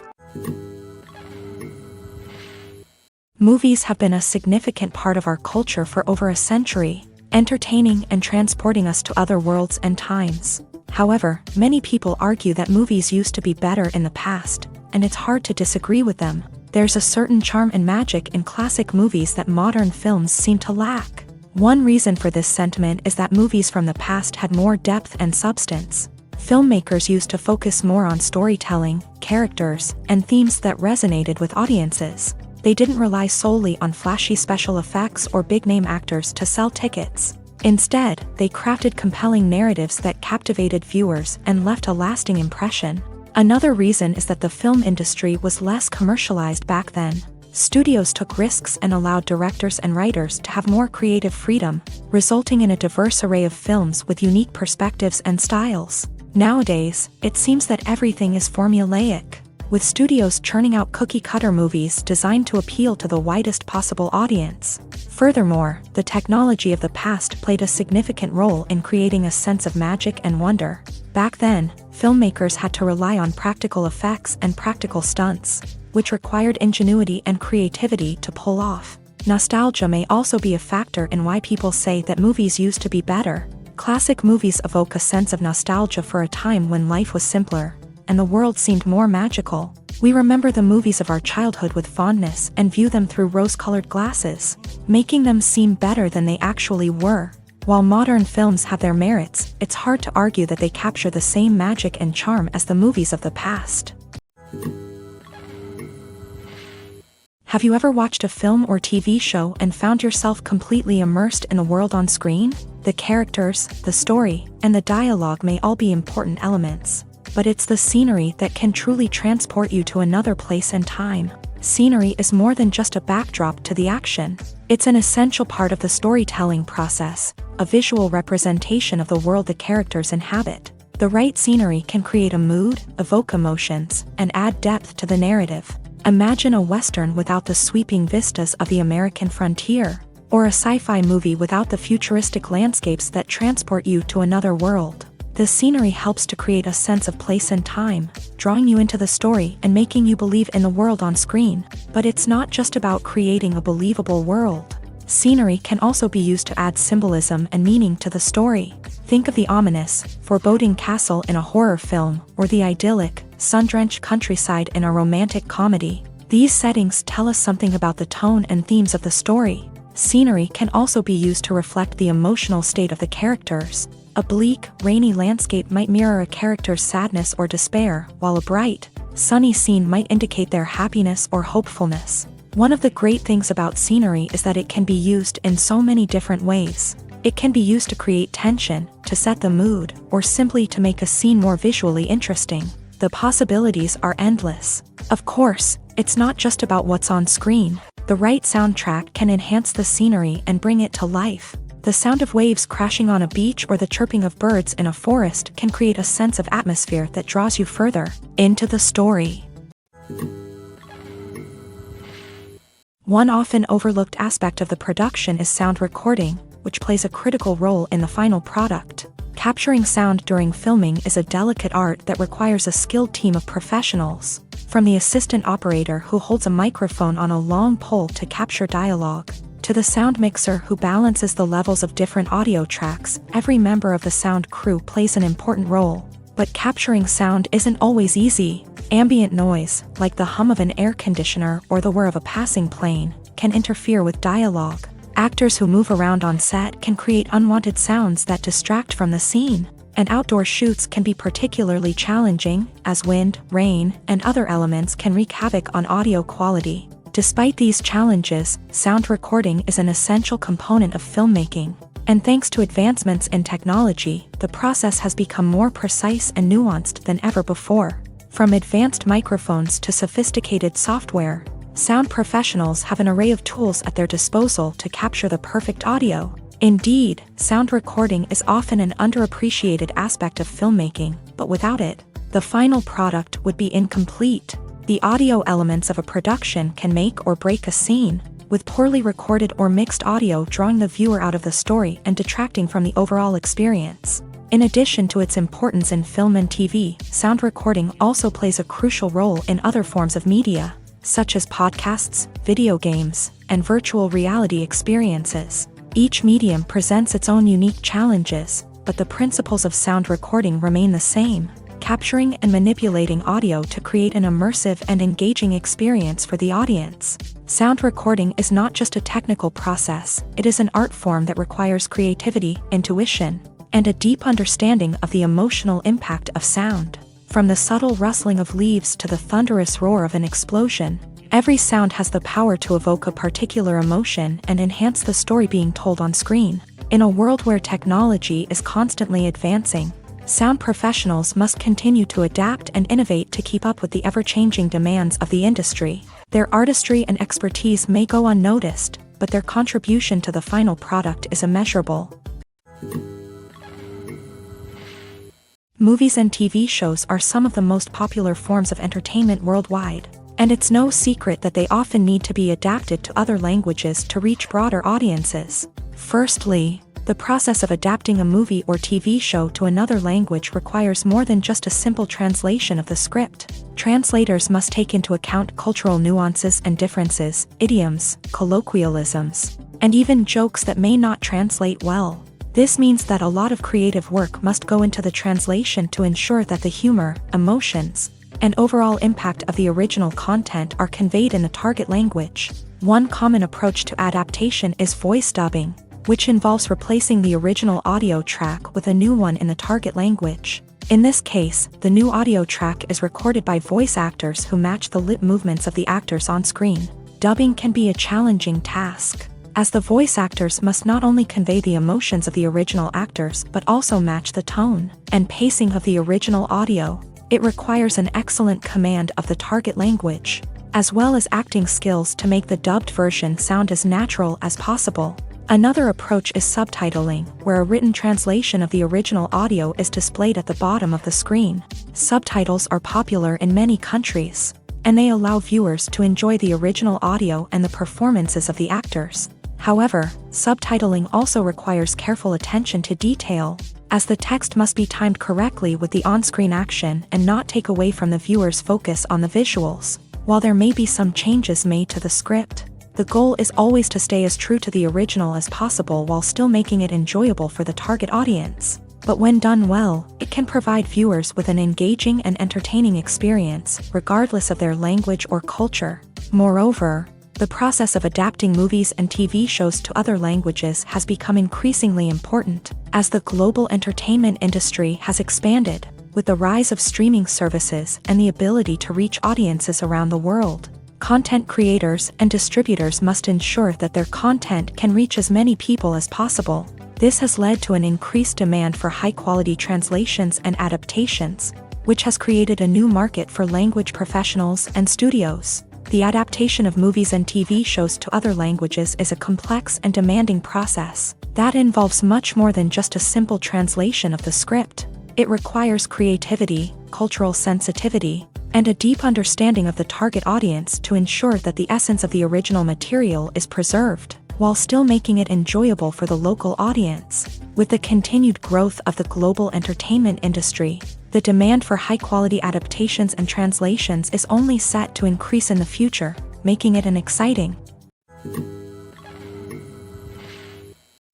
Movies have been a significant part of our culture for over a century, entertaining and transporting us to other worlds and times. However, many people argue that movies used to be better in the past, and it's hard to disagree with them. There's a certain charm and magic in classic movies that modern films seem to lack. One reason for this sentiment is that movies from the past had more depth and substance. Filmmakers used to focus more on storytelling, characters, and themes that resonated with audiences. They didn't rely solely on flashy special effects or big-name actors to sell tickets. Instead, they crafted compelling narratives that captivated viewers and left a lasting impression. Another reason is that the film industry was less commercialized back then. Studios took risks and allowed directors and writers to have more creative freedom, resulting in a diverse array of films with unique perspectives and styles. Nowadays, it seems that everything is formulaic, with studios churning out cookie-cutter movies designed to appeal to the widest possible audience. Furthermore, the technology of the past played a significant role in creating a sense of magic and wonder. Back then, filmmakers had to rely on practical effects and practical stunts, which required ingenuity and creativity to pull off. Nostalgia may also be a factor in why people say that movies used to be better. Classic movies evoke a sense of nostalgia for a time when life was simpler, and the world seemed more magical. We remember the movies of our childhood with fondness and view them through rose-colored glasses, making them seem better than they actually were. While modern films have their merits, it's hard to argue that they capture the same magic and charm as the movies of the past. Have you ever watched a film or TV show and found yourself completely immersed in the world on screen? The characters, the story, and the dialogue may all be important elements, but it's the scenery that can truly transport you to another place and time. Scenery is more than just a backdrop to the action. It's an essential part of the storytelling process, a visual representation of the world the characters inhabit. The right scenery can create a mood, evoke emotions, and add depth to the narrative. Imagine a Western without the sweeping vistas of the American frontier, or a sci-fi movie without the futuristic landscapes that transport you to another world. The scenery helps to create a sense of place and time, drawing you into the story and making you believe in the world on screen. But it's not just about creating a believable world. Scenery can also be used to add symbolism and meaning to the story. Think of the ominous, foreboding castle in a horror film, or the idyllic, sun-drenched countryside in a romantic comedy. These settings tell us something about the tone and themes of the story. Scenery can also be used to reflect the emotional state of the characters. A bleak, rainy landscape might mirror a character's sadness or despair, while a bright, sunny scene might indicate their happiness or hopefulness. One of the great things about scenery is that it can be used in so many different ways. It can be used to create tension, to set the mood, or simply to make a scene more visually interesting. The possibilities are endless. Of course, it's not just about what's on screen. The right soundtrack can enhance the scenery and bring it to life. The sound of waves crashing on a beach or the chirping of birds in a forest can create a sense of atmosphere that draws you further into the story. One often overlooked aspect of the production is sound recording, which plays a critical role in the final product. Capturing sound during filming is a delicate art that requires a skilled team of professionals. From the assistant operator who holds a microphone on a long pole to capture dialogue, to the sound mixer who balances the levels of different audio tracks, every member of the sound crew plays an important role. But capturing sound isn't always easy. Ambient noise, like the hum of an air conditioner or the whir of a passing plane, can interfere with dialogue. Actors who move around on set can create unwanted sounds that distract from the scene. And outdoor shoots can be particularly challenging, as wind, rain, and other elements can wreak havoc on audio quality. Despite these challenges, sound recording is an essential component of filmmaking. And thanks to advancements in technology, the process has become more precise and nuanced than ever before. From advanced microphones to sophisticated software, sound professionals have an array of tools at their disposal to capture the perfect audio. Indeed, sound recording is often an underappreciated aspect of filmmaking, but without it, the final product would be incomplete. The audio elements of a production can make or break a scene, with poorly recorded or mixed audio drawing the viewer out of the story and detracting from the overall experience. In addition to its importance in film and TV, sound recording also plays a crucial role in other forms of media, such as podcasts, video games, and virtual reality experiences. Each medium presents its own unique challenges, but the principles of sound recording remain the same, capturing and manipulating audio to create an immersive and engaging experience for the audience. Sound recording is not just a technical process, it is an art form that requires creativity, intuition, and a deep understanding of the emotional impact of sound. From the subtle rustling of leaves to the thunderous roar of an explosion, every sound has the power to evoke a particular emotion and enhance the story being told on screen. In a world where technology is constantly advancing, sound professionals must continue to adapt and innovate to keep up with the ever-changing demands of the industry. Their artistry and expertise may go unnoticed, but their contribution to the final product is immeasurable. Movies and TV shows are some of the most popular forms of entertainment worldwide, and it's no secret that they often need to be adapted to other languages to reach broader audiences. Firstly, the process of adapting a movie or TV show to another language requires more than just a simple translation of the script. Translators must take into account cultural nuances and differences, idioms, colloquialisms, and even jokes that may not translate well. This means that a lot of creative work must go into the translation to ensure that the humor, emotions, and overall impact of the original content are conveyed in the target language. One common approach to adaptation is voice dubbing, which involves replacing the original audio track with a new one in the target language. In this case, the new audio track is recorded by voice actors who match the lip movements of the actors on screen. Dubbing can be a challenging task, as the voice actors must not only convey the emotions of the original actors but also match the tone and pacing of the original audio. It requires an excellent command of the target language, as well as acting skills to make the dubbed version sound as natural as possible. Another approach is subtitling, where a written translation of the original audio is displayed at the bottom of the screen. Subtitles are popular in many countries, and they allow viewers to enjoy the original audio and the performances of the actors. However, subtitling also requires careful attention to detail, as the text must be timed correctly with the on-screen action and not take away from the viewer's focus on the visuals. While there may be some changes made to the script, the goal is always to stay as true to the original as possible while still making it enjoyable for the target audience. But when done well, it can provide viewers with an engaging and entertaining experience, regardless of their language or culture. Moreover, the process of adapting movies and TV shows to other languages has become increasingly important, as the global entertainment industry has expanded, with the rise of streaming services and the ability to reach audiences around the world. Content creators and distributors must ensure that their content can reach as many people as possible. This has led to an increased demand for high-quality translations and adaptations, which has created a new market for language professionals and studios. The adaptation of movies and TV shows to other languages is a complex and demanding process that involves much more than just a simple translation of the script. It requires creativity, cultural sensitivity, and a deep understanding of the target audience to ensure that the essence of the original material is preserved, while still making it enjoyable for the local audience. With the continued growth of the global entertainment industry, the demand for high-quality adaptations and translations is only set to increase in the future, making it an exciting.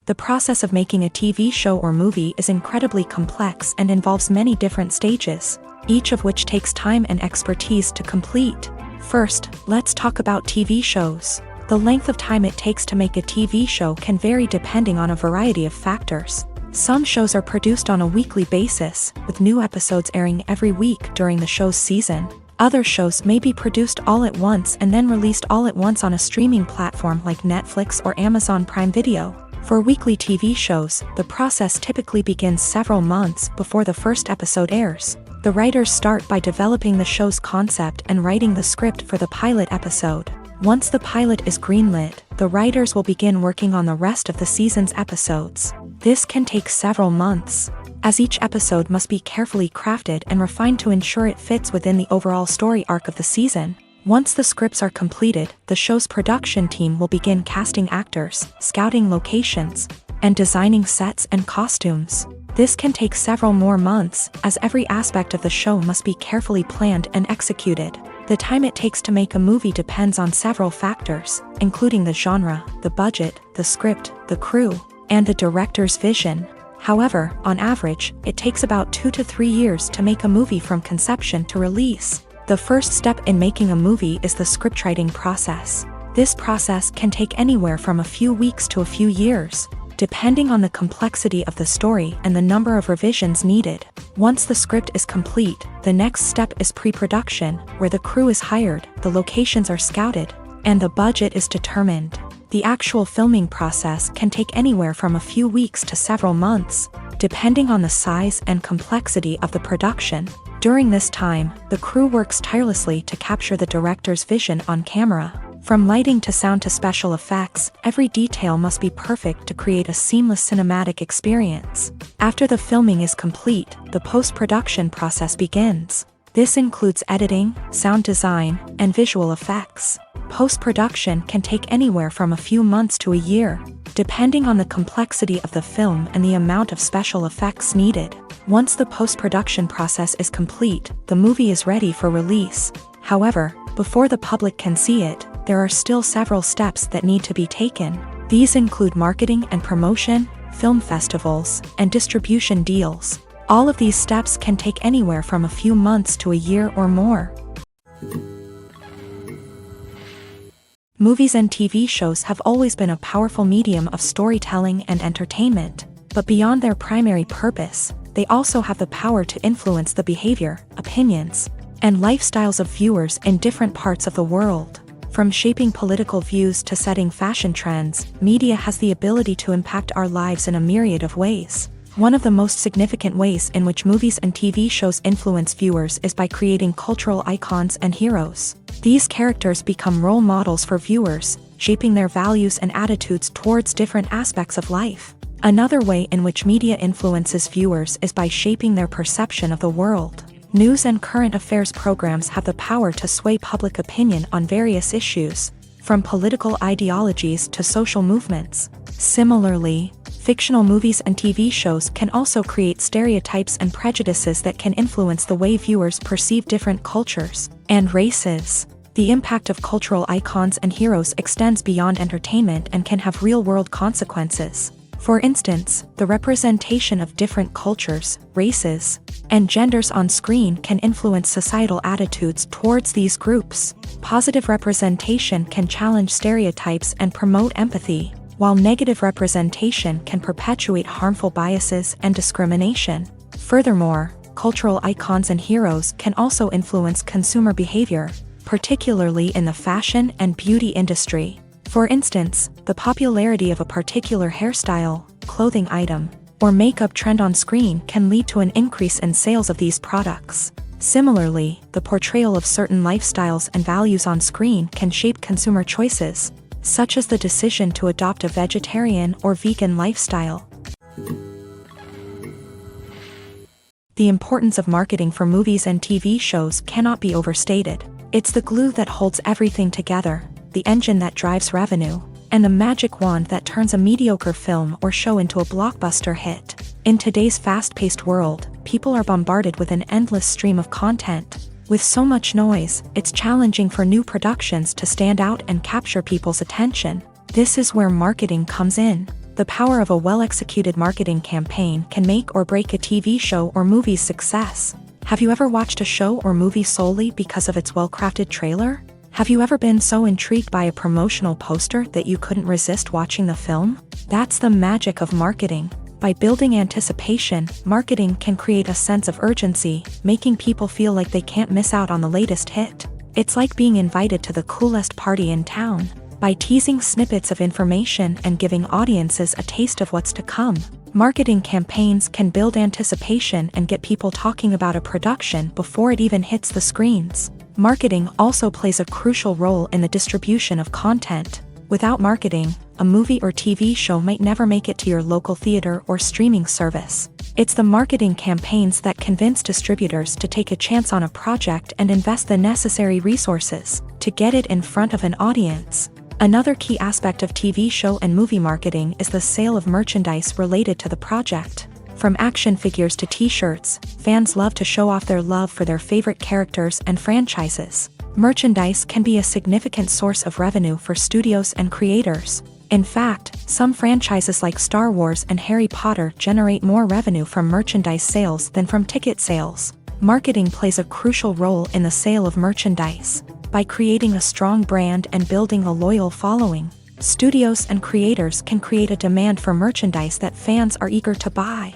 The process of making a TV show or movie is incredibly complex and involves many different stages, each of which takes time and expertise to complete. First, let's talk about TV shows. The length of time it takes to make a TV show can vary depending on a variety of factors. Some shows are produced on a weekly basis, with new episodes airing every week during the show's season. Other shows may be produced all at once and then released all at once on a streaming platform like Netflix or Amazon Prime Video. For weekly TV shows, the process typically begins several months before the first episode airs. The writers start by developing the show's concept and writing the script for the pilot episode. Once the pilot is greenlit, the writers will begin working on the rest of the season's episodes. This can take several months, as each episode must be carefully crafted and refined to ensure it fits within the overall story arc of the season. Once the scripts are completed, the show's production team will begin casting actors, scouting locations, and designing sets and costumes. This can take several more months, as every aspect of the show must be carefully planned and executed. The time it takes to make a movie depends on several factors, including the genre, the budget, the script, the crew, and the director's vision. However, on average, it takes about 2 to 3 years to make a movie from conception to release. The first step in making a movie is the scriptwriting process. This process can take anywhere from a few weeks to a few years, depending on the complexity of the story and the number of revisions needed. Once the script is complete, the next step is pre-production, where the crew is hired, the locations are scouted, and the budget is determined. The actual filming process can take anywhere from a few weeks to several months, depending on the size and complexity of the production. During this time, the crew works tirelessly to capture the director's vision on camera. From lighting to sound to special effects, every detail must be perfect to create a seamless cinematic experience. After the filming is complete, the post-production process begins. This includes editing, sound design, and visual effects. Post-production can take anywhere from a few months to a year, depending on the complexity of the film and the amount of special effects needed. Once the post-production process is complete, the movie is ready for release. However, before the public can see it, there are still several steps that need to be taken. These include marketing and promotion, film festivals, and distribution deals. All of these steps can take anywhere from a few months to a year or more. Movies and TV shows have always been a powerful medium of storytelling and entertainment, but beyond their primary purpose, they also have the power to influence the behavior, opinions, and lifestyles of viewers in different parts of the world. From shaping political views to setting fashion trends, media has the ability to impact our lives in a myriad of ways. One of the most significant ways in which movies and TV shows influence viewers is by creating cultural icons and heroes. These characters become role models for viewers, shaping their values and attitudes towards different aspects of life. Another way in which media influences viewers is by shaping their perception of the world. News and current affairs programs have the power to sway public opinion on various issues, from political ideologies to social movements. Similarly, fictional movies and TV shows can also create stereotypes and prejudices that can influence the way viewers perceive different cultures and races. The impact of cultural icons and heroes extends beyond entertainment and can have real-world consequences. For instance, the representation of different cultures, races, and genders on screen can influence societal attitudes towards these groups. Positive representation can challenge stereotypes and promote empathy, while negative representation can perpetuate harmful biases and discrimination. Furthermore, cultural icons and heroes can also influence consumer behavior, particularly in the fashion and beauty industry. For instance, the popularity of a particular hairstyle, clothing item, or makeup trend on screen can lead to an increase in sales of these products. Similarly, the portrayal of certain lifestyles and values on screen can shape consumer choices, such as the decision to adopt a vegetarian or vegan lifestyle. The importance of marketing for movies and TV shows cannot be overstated. It's the glue that holds everything together, the engine that drives revenue, and the magic wand that turns a mediocre film or show into a blockbuster hit. In today's fast-paced world, people are bombarded with an endless stream of content. With so much noise, it's challenging for new productions to stand out and capture people's attention. This is where marketing comes in. The power of a well-executed marketing campaign can make or break a TV show or movie's success. Have you ever watched a show or movie solely because of its well-crafted trailer? Have you ever been so intrigued by a promotional poster that you couldn't resist watching the film? That's the magic of marketing. By building anticipation, marketing can create a sense of urgency, making people feel like they can't miss out on the latest hit. It's like being invited to the coolest party in town. By teasing snippets of information and giving audiences a taste of what's to come, Marketing campaigns can build anticipation and get people talking about a production before it even hits the screens. Marketing also plays a crucial role in the distribution of content. Without marketing, a movie or TV show might never make it to your local theater or streaming service. It's the marketing campaigns that convince distributors to take a chance on a project and invest the necessary resources to get it in front of an audience. Another key aspect of TV show and movie marketing is the sale of merchandise related to the project. From action figures to t-shirts, fans love to show off their love for their favorite characters and franchises. Merchandise can be a significant source of revenue for studios and creators. In fact, some franchises like Star Wars and Harry Potter generate more revenue from merchandise sales than from ticket sales. Marketing plays a crucial role in the sale of merchandise. By creating a strong brand and building a loyal following, studios and creators can create a demand for merchandise that fans are eager to buy.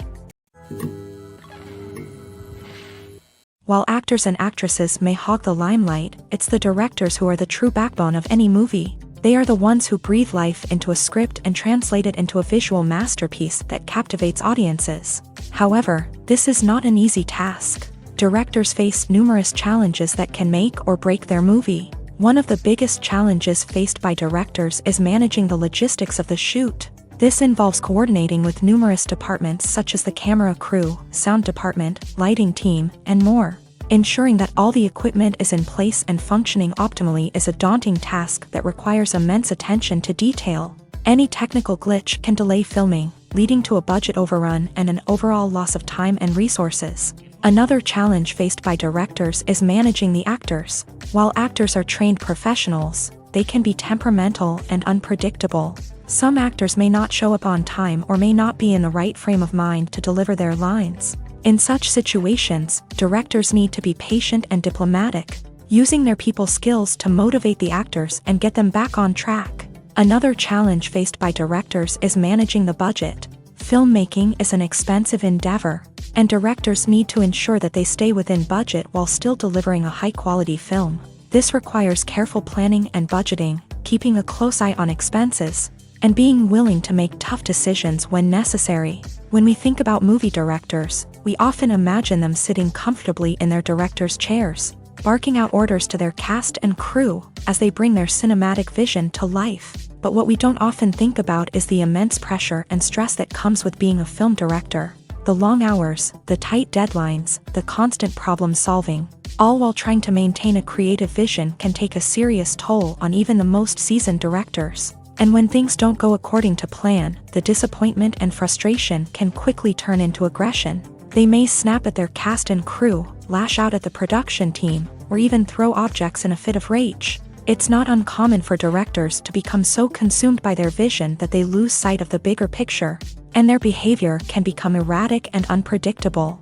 While actors and actresses may hog the limelight, it's the directors who are the true backbone of any movie. They are the ones who breathe life into a script and translate it into a visual masterpiece that captivates audiences. However, this is not an easy task. Directors face numerous challenges that can make or break their movie. One of the biggest challenges faced by directors is managing the logistics of the shoot. This involves coordinating with numerous departments such as the camera crew, sound department, lighting team, and more. Ensuring that all the equipment is in place and functioning optimally is a daunting task that requires immense attention to detail. Any technical glitch can delay filming, leading to a budget overrun and an overall loss of time and resources. Another challenge faced by directors is managing the actors. While actors are trained professionals, they can be temperamental and unpredictable. Some actors may not show up on time or may not be in the right frame of mind to deliver their lines. In such situations, directors need to be patient and diplomatic, using their people skills to motivate the actors and get them back on track. Another challenge faced by directors is managing the budget. Filmmaking is an expensive endeavor, and directors need to ensure that they stay within budget while still delivering a high-quality film. This requires careful planning and budgeting, keeping a close eye on expenses, and being willing to make tough decisions when necessary. When we think about movie directors, we often imagine them sitting comfortably in their director's chairs, barking out orders to their cast and crew as they bring their cinematic vision to life. But what we don't often think about is the immense pressure and stress that comes with being a film director. The long hours, the tight deadlines, the constant problem solving, all while trying to maintain a creative vision can take a serious toll on even the most seasoned directors. And when things don't go according to plan, the disappointment and frustration can quickly turn into aggression. They may snap at their cast and crew, lash out at the production team, or even throw objects in a fit of rage. It's not uncommon for directors to become so consumed by their vision that they lose sight of the bigger picture, and their behavior can become erratic and unpredictable.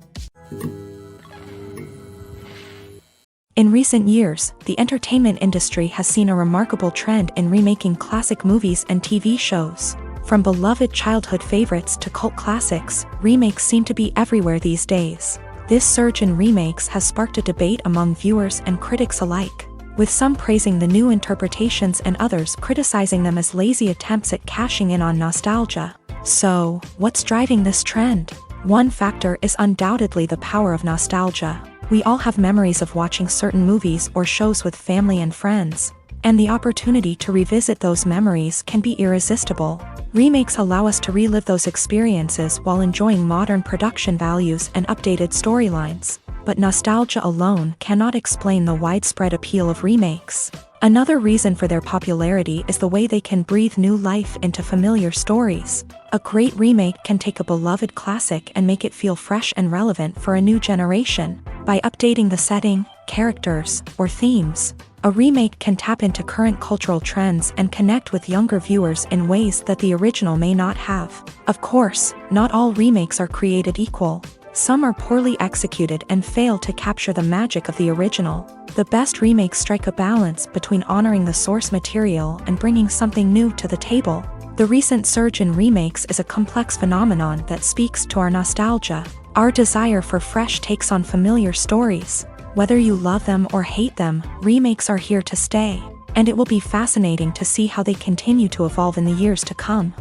In recent years, the entertainment industry has seen a remarkable trend in remaking classic movies and TV shows. From beloved childhood favorites to cult classics, remakes seem to be everywhere these days. This surge in remakes has sparked a debate among viewers and critics alike, with some praising the new interpretations and others criticizing them as lazy attempts at cashing in on nostalgia. So, what's driving this trend? One factor is undoubtedly the power of nostalgia. We all have memories of watching certain movies or shows with family and friends, and the opportunity to revisit those memories can be irresistible. Remakes allow us to relive those experiences while enjoying modern production values and updated storylines. But nostalgia alone cannot explain the widespread appeal of remakes. Another reason for their popularity is the way they can breathe new life into familiar stories. A great remake can take a beloved classic and make it feel fresh and relevant for a new generation. By updating the setting, characters, or themes, a remake can tap into current cultural trends and connect with younger viewers in ways that the original may not have. Of course, not all remakes are created equal. Some are poorly executed and fail to capture the magic of the original. The best remakes strike a balance between honoring the source material and bringing something new to the table. The recent surge in remakes is a complex phenomenon that speaks to our nostalgia, our desire for fresh takes on familiar stories. Whether you love them or hate them, remakes are here to stay, and it will be fascinating to see how they continue to evolve in the years to come.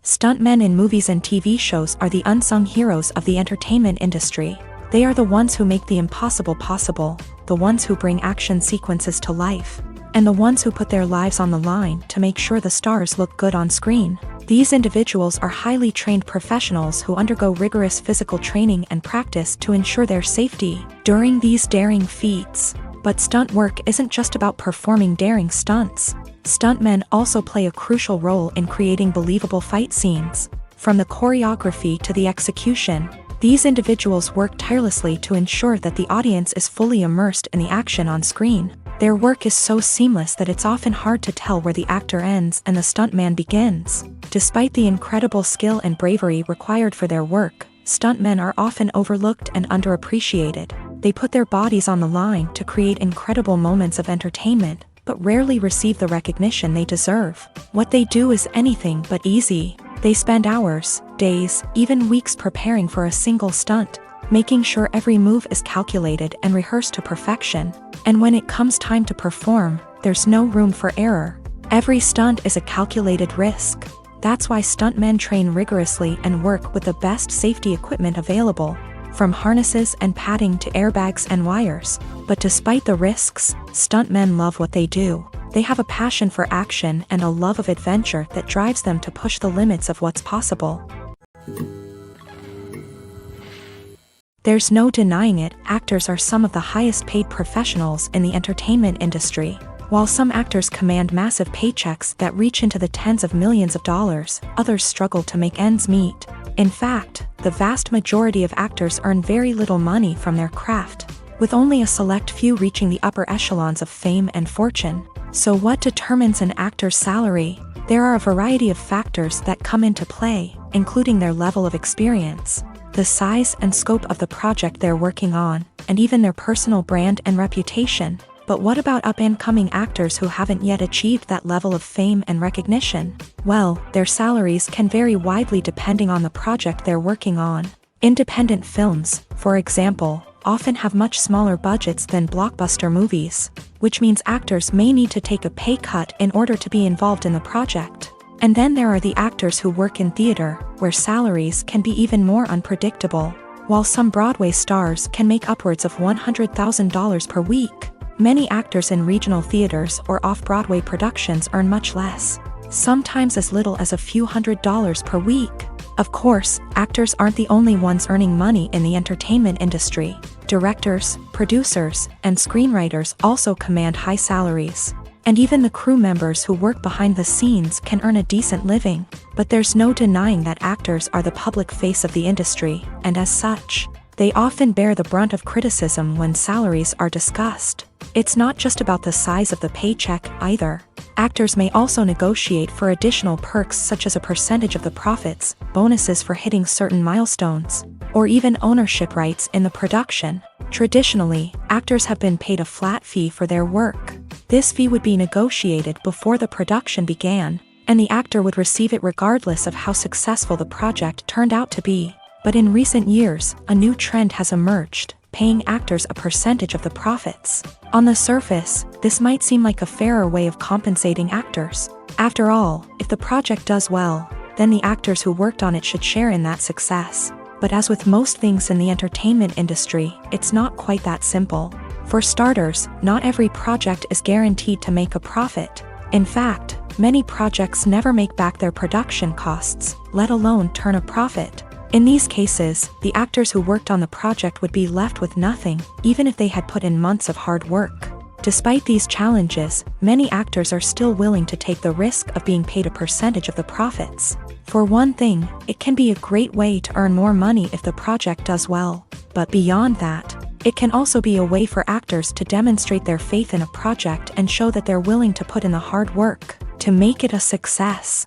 Stuntmen in movies and TV shows are the unsung heroes of the entertainment industry. They are the ones who make the impossible possible, the ones who bring action sequences to life, and the ones who put their lives on the line to make sure the stars look good on screen. These individuals are highly trained professionals who undergo rigorous physical training and practice to ensure their safety during these daring feats. But stunt work isn't just about performing daring stunts. Stuntmen also play a crucial role in creating believable fight scenes. From the choreography to the execution, these individuals work tirelessly to ensure that the audience is fully immersed in the action on screen. Their work is so seamless that it's often hard to tell where the actor ends and the stuntman begins. Despite the incredible skill and bravery required for their work, stuntmen are often overlooked and underappreciated. They put their bodies on the line to create incredible moments of entertainment, but rarely receive the recognition they deserve. What they do is anything but easy. They spend hours, days, even weeks preparing for a single stunt, making sure every move is calculated and rehearsed to perfection. And when it comes time to perform, there's no room for error. Every stunt is a calculated risk. That's why stuntmen train rigorously and work with the best safety equipment available, from harnesses and padding to airbags and wires. But despite the risks, stuntmen love what they do. They have a passion for action and a love of adventure that drives them to push the limits of what's possible. There's no denying it, actors are some of the highest paid professionals in the entertainment industry. While some actors command massive paychecks that reach into the tens of millions of dollars, others struggle to make ends meet. In fact, the vast majority of actors earn very little money from their craft, with only a select few reaching the upper echelons of fame and fortune. So what determines an actor's salary? There are a variety of factors that come into play, including their level of experience, the size and scope of the project they're working on, and even their personal brand and reputation. But what about up-and-coming actors who haven't yet achieved that level of fame and recognition? Well, their salaries can vary widely depending on the project they're working on. Independent films, for example, often have much smaller budgets than blockbuster movies, which means actors may need to take a pay cut in order to be involved in the project. And then there are the actors who work in theater, where salaries can be even more unpredictable. While some Broadway stars can make upwards of $100,000 per week, many actors in regional theaters or off-Broadway productions earn much less, sometimes as little as a few $100s per week. Of course, actors aren't the only ones earning money in the entertainment industry. Directors, producers, and screenwriters also command high salaries. And even the crew members who work behind the scenes can earn a decent living. But there's no denying that actors are the public face of the industry, and as such, they often bear the brunt of criticism when salaries are discussed. It's not just about the size of the paycheck either. Actors may also negotiate for additional perks such as a percentage of the profits, bonuses for hitting certain milestones, or even ownership rights in the production. Traditionally, actors have been paid a flat fee for their work. This fee would be negotiated before the production began, and the actor would receive it regardless of how successful the project turned out to be. But in recent years, a new trend has emerged, paying actors a percentage of the profits. On the surface, this might seem like a fairer way of compensating actors. After all, if the project does well, then the actors who worked on it should share in that success. But as with most things in the entertainment industry, it's not quite that simple. For starters, not every project is guaranteed to make a profit. In fact, many projects never make back their production costs, let alone turn a profit. In these cases, the actors who worked on the project would be left with nothing, even if they had put in months of hard work. Despite these challenges, many actors are still willing to take the risk of being paid a percentage of the profits. For one thing, it can be a great way to earn more money if the project does well. But beyond that, it can also be a way for actors to demonstrate their faith in a project and show that they're willing to put in the hard work to make it a success.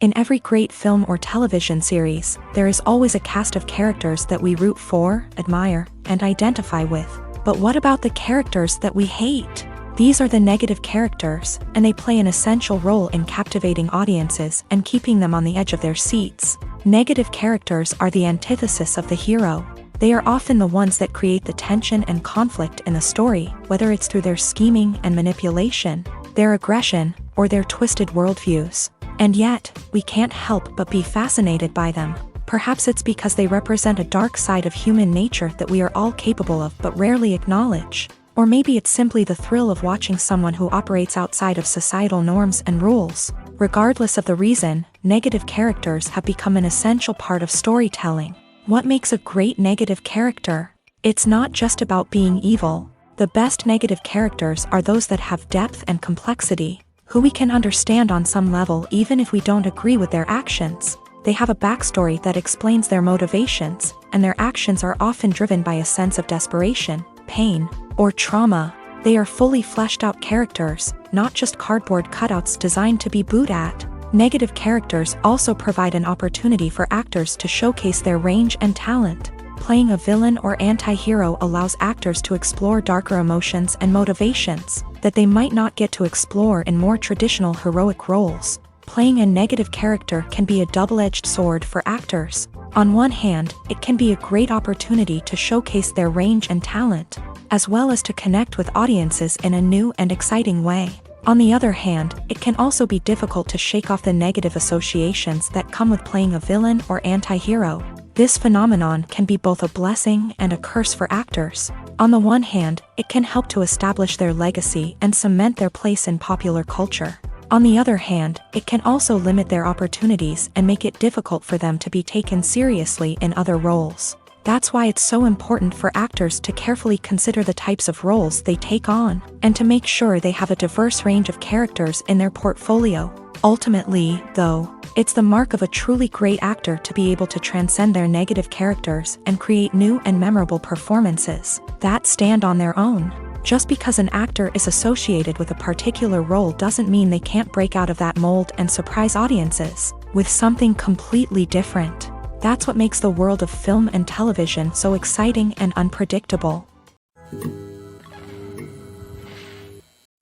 In every great film or television series, there is always a cast of characters that we root for, admire, and identify with. But what about the characters that we hate? These are the negative characters, and they play an essential role in captivating audiences and keeping them on the edge of their seats. Negative characters are the antithesis of the hero. They are often the ones that create the tension and conflict in the story, whether it's through their scheming and manipulation, their aggression, or their twisted worldviews. And yet, we can't help but be fascinated by them. Perhaps it's because they represent a dark side of human nature that we are all capable of but rarely acknowledge. Or maybe it's simply the thrill of watching someone who operates outside of societal norms and rules. Regardless of the reason, negative characters have become an essential part of storytelling. What makes a great negative character? It's not just about being evil. The best negative characters are those that have depth and complexity, who we can understand on some level even if we don't agree with their actions. They have a backstory that explains their motivations, and their actions are often driven by a sense of desperation, pain, or trauma. They are fully fleshed out characters, not just cardboard cutouts designed to be booed at. Negative characters also provide an opportunity for actors to showcase their range and talent. Playing a villain or anti-hero allows actors to explore darker emotions and motivations that they might not get to explore in more traditional heroic roles. Playing a negative character can be a double-edged sword for actors. On one hand, it can be a great opportunity to showcase their range and talent, as well as to connect with audiences in a new and exciting way. On the other hand, it can also be difficult to shake off the negative associations that come with playing a villain or anti-hero. This phenomenon can be both a blessing and a curse for actors. On the one hand, it can help to establish their legacy and cement their place in popular culture. On the other hand, it can also limit their opportunities and make it difficult for them to be taken seriously in other roles. That's why it's so important for actors to carefully consider the types of roles they take on, and to make sure they have a diverse range of characters in their portfolio. Ultimately, though, it's the mark of a truly great actor to be able to transcend their negative characters and create new and memorable performances that stand on their own. Just because an actor is associated with a particular role doesn't mean they can't break out of that mold and surprise audiences with something completely different. That's what makes the world of film and television so exciting and unpredictable.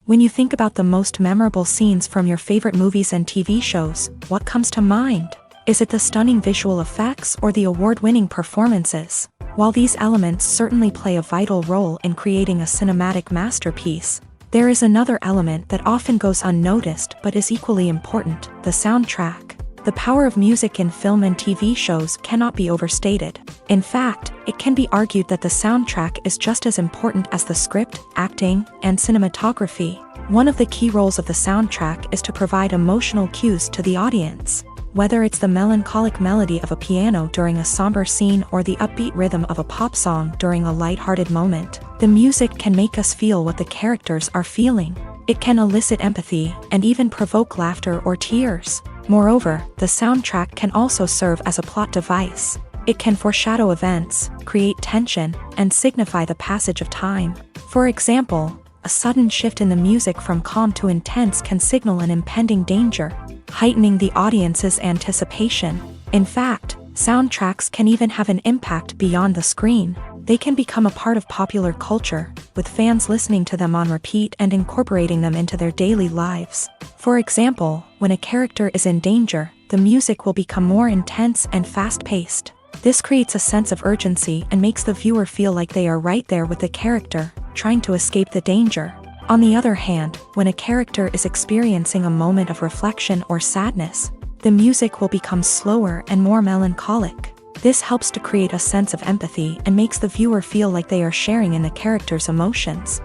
When you think about the most memorable scenes from your favorite movies and TV shows, what comes to mind? Is it the stunning visual effects or the award-winning performances? While these elements certainly play a vital role in creating a cinematic masterpiece, there is another element that often goes unnoticed but is equally important: the soundtrack. The power of music in film and TV shows cannot be overstated. In fact, it can be argued that the soundtrack is just as important as the script, acting, and cinematography. One of the key roles of the soundtrack is to provide emotional cues to the audience. Whether it's the melancholic melody of a piano during a somber scene or the upbeat rhythm of a pop song during a lighthearted moment, the music can make us feel what the characters are feeling. It can elicit empathy and even provoke laughter or tears. Moreover, the soundtrack can also serve as a plot device. It can foreshadow events, create tension, and signify the passage of time. For example, a sudden shift in the music from calm to intense can signal an impending danger, heightening the audience's anticipation. In fact, soundtracks can even have an impact beyond the screen. They can become a part of popular culture, with fans listening to them on repeat and incorporating them into their daily lives. For example, when a character is in danger, the music will become more intense and fast-paced. This creates a sense of urgency and makes the viewer feel like they are right there with the character, trying to escape the danger. On the other hand, when a character is experiencing a moment of reflection or sadness, the music will become slower and more melancholic. This helps to create a sense of empathy and makes the viewer feel like they are sharing in the character's emotions.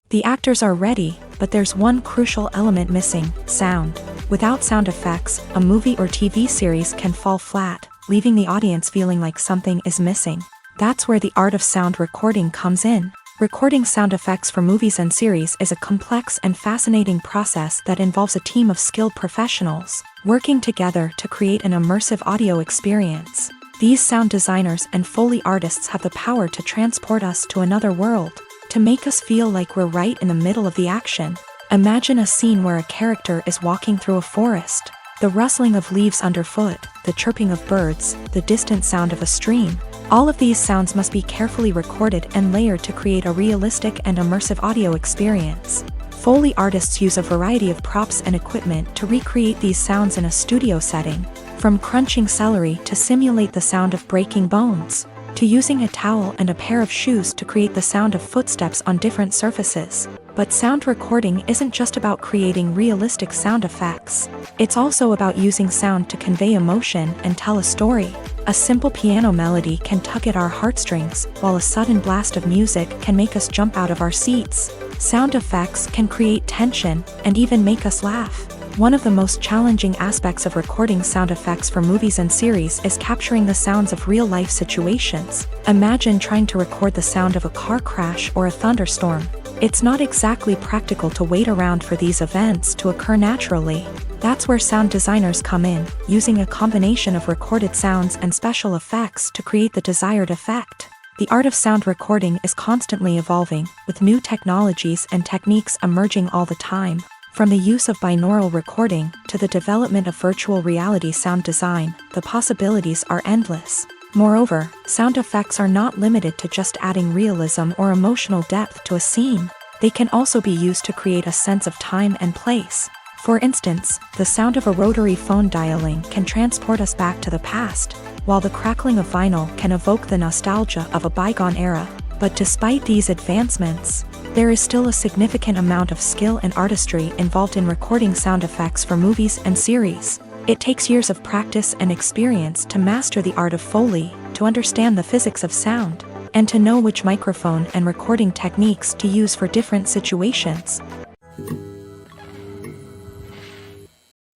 The actors are ready, but there's one crucial element missing: sound. Without sound effects, a movie or TV series can fall flat, leaving the audience feeling like something is missing. That's where the art of sound recording comes in. Recording sound effects for movies and series is a complex and fascinating process that involves a team of skilled professionals working together to create an immersive audio experience. These sound designers and Foley artists have the power to transport us to another world, to make us feel like we're right in the middle of the action. Imagine a scene where a character is walking through a forest. The rustling of leaves underfoot, the chirping of birds, the distant sound of a stream. All of these sounds must be carefully recorded and layered to create a realistic and immersive audio experience. Foley artists use a variety of props and equipment to recreate these sounds in a studio setting, from crunching celery to simulate the sound of breaking bones. to using a towel and a pair of shoes to create the sound of footsteps on different surfaces. But sound recording isn't just about creating realistic sound effects. It's also about using sound to convey emotion and tell a story. A simple piano melody can tug at our heartstrings, while a sudden blast of music can make us jump out of our seats. Sound effects can create tension and even make us laugh. One of the most challenging aspects of recording sound effects for movies and series is capturing the sounds of real-life situations. Imagine trying to record the sound of a car crash or a thunderstorm. It's not exactly practical to wait around for these events to occur naturally. That's where sound designers come in, using a combination of recorded sounds and special effects to create the desired effect. The art of sound recording is constantly evolving, with new technologies and techniques emerging all the time. From the use of binaural recording to the development of virtual reality sound design, the possibilities are endless. Moreover, sound effects are not limited to just adding realism or emotional depth to a scene. They can also be used to create a sense of time and place. For instance, the sound of a rotary phone dialing can transport us back to the past, while the crackling of vinyl can evoke the nostalgia of a bygone era. But despite these advancements, there is still a significant amount of skill and artistry involved in recording sound effects for movies and series. It takes years of practice and experience to master the art of Foley, to understand the physics of sound, and to know which microphone and recording techniques to use for different situations.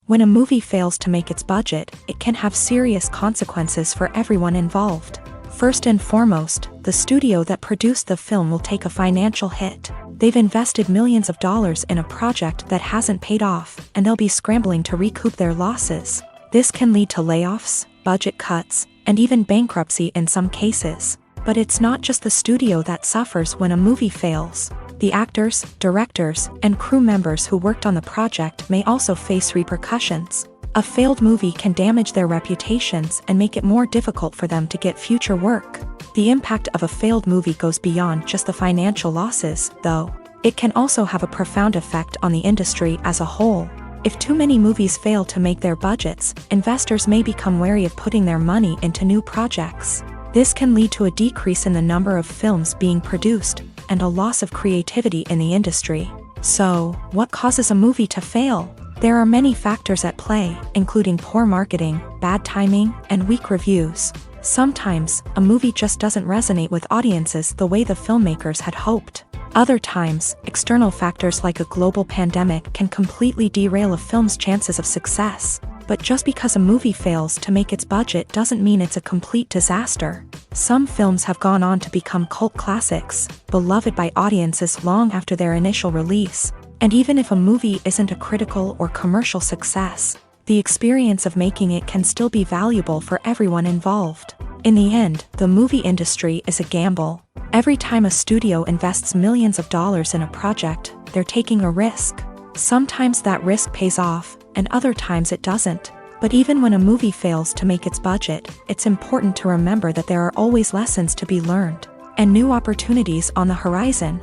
When a movie fails to make its budget, it can have serious consequences for everyone involved. First and foremost, the studio that produced the film will take a financial hit. They've invested millions of dollars in a project that hasn't paid off, and they'll be scrambling to recoup their losses. This can lead to layoffs, budget cuts, and even bankruptcy in some cases. But it's not just the studio that suffers when a movie fails. The actors, directors, and crew members who worked on the project may also face repercussions. A failed movie can damage their reputations and make it more difficult for them to get future work. The impact of a failed movie goes beyond just the financial losses, though. It can also have a profound effect on the industry as a whole. If too many movies fail to make their budgets, investors may become wary of putting their money into new projects. This can lead to a decrease in the number of films being produced, and a loss of creativity in the industry. So, what causes a movie to fail? There are many factors at play, including poor marketing, bad timing, and weak reviews. Sometimes, a movie just doesn't resonate with audiences the way the filmmakers had hoped. Other times, external factors like a global pandemic can completely derail a film's chances of success. But just because a movie fails to make its budget doesn't mean it's a complete disaster. Some films have gone on to become cult classics, beloved by audiences long after their initial release. And even if a movie isn't a critical or commercial success, the experience of making it can still be valuable for everyone involved. In the end, the movie industry is a gamble. Every time a studio invests millions of dollars in a project, they're taking a risk. Sometimes that risk pays off, and other times it doesn't. But even when a movie fails to make its budget, it's important to remember that there are always lessons to be learned, and new opportunities on the horizon.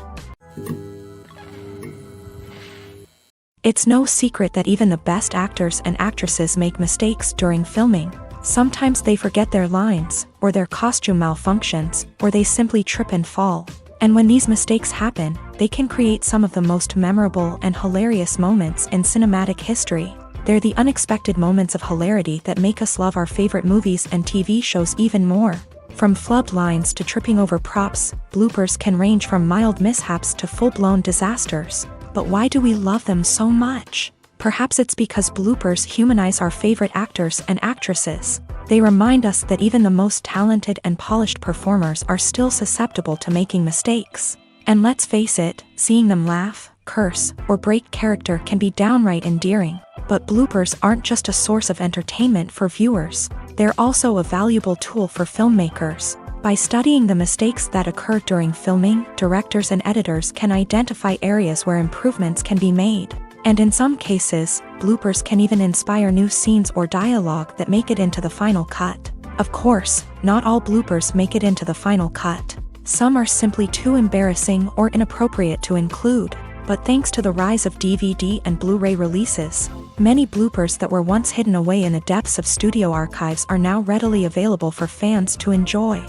It's no secret that even the best actors and actresses make mistakes during filming. Sometimes they forget their lines, or their costume malfunctions, or they simply trip and fall. And when these mistakes happen, they can create some of the most memorable and hilarious moments in cinematic history. They're the unexpected moments of hilarity that make us love our favorite movies and TV shows even more. From flubbed lines to tripping over props, bloopers can range from mild mishaps to full-blown disasters. But why do we love them so much? Perhaps it's because bloopers humanize our favorite actors and actresses. They remind us that even the most talented and polished performers are still susceptible to making mistakes. And let's face it, seeing them laugh, curse, or break character can be downright endearing. But bloopers aren't just a source of entertainment for viewers. They're also a valuable tool for filmmakers. By studying the mistakes that occur during filming, directors and editors can identify areas where improvements can be made. And in some cases, bloopers can even inspire new scenes or dialogue that make it into the final cut. Of course, not all bloopers make it into the final cut. Some are simply too embarrassing or inappropriate to include. But thanks to the rise of DVD and Blu-ray releases, many bloopers that were once hidden away in the depths of studio archives are now readily available for fans to enjoy.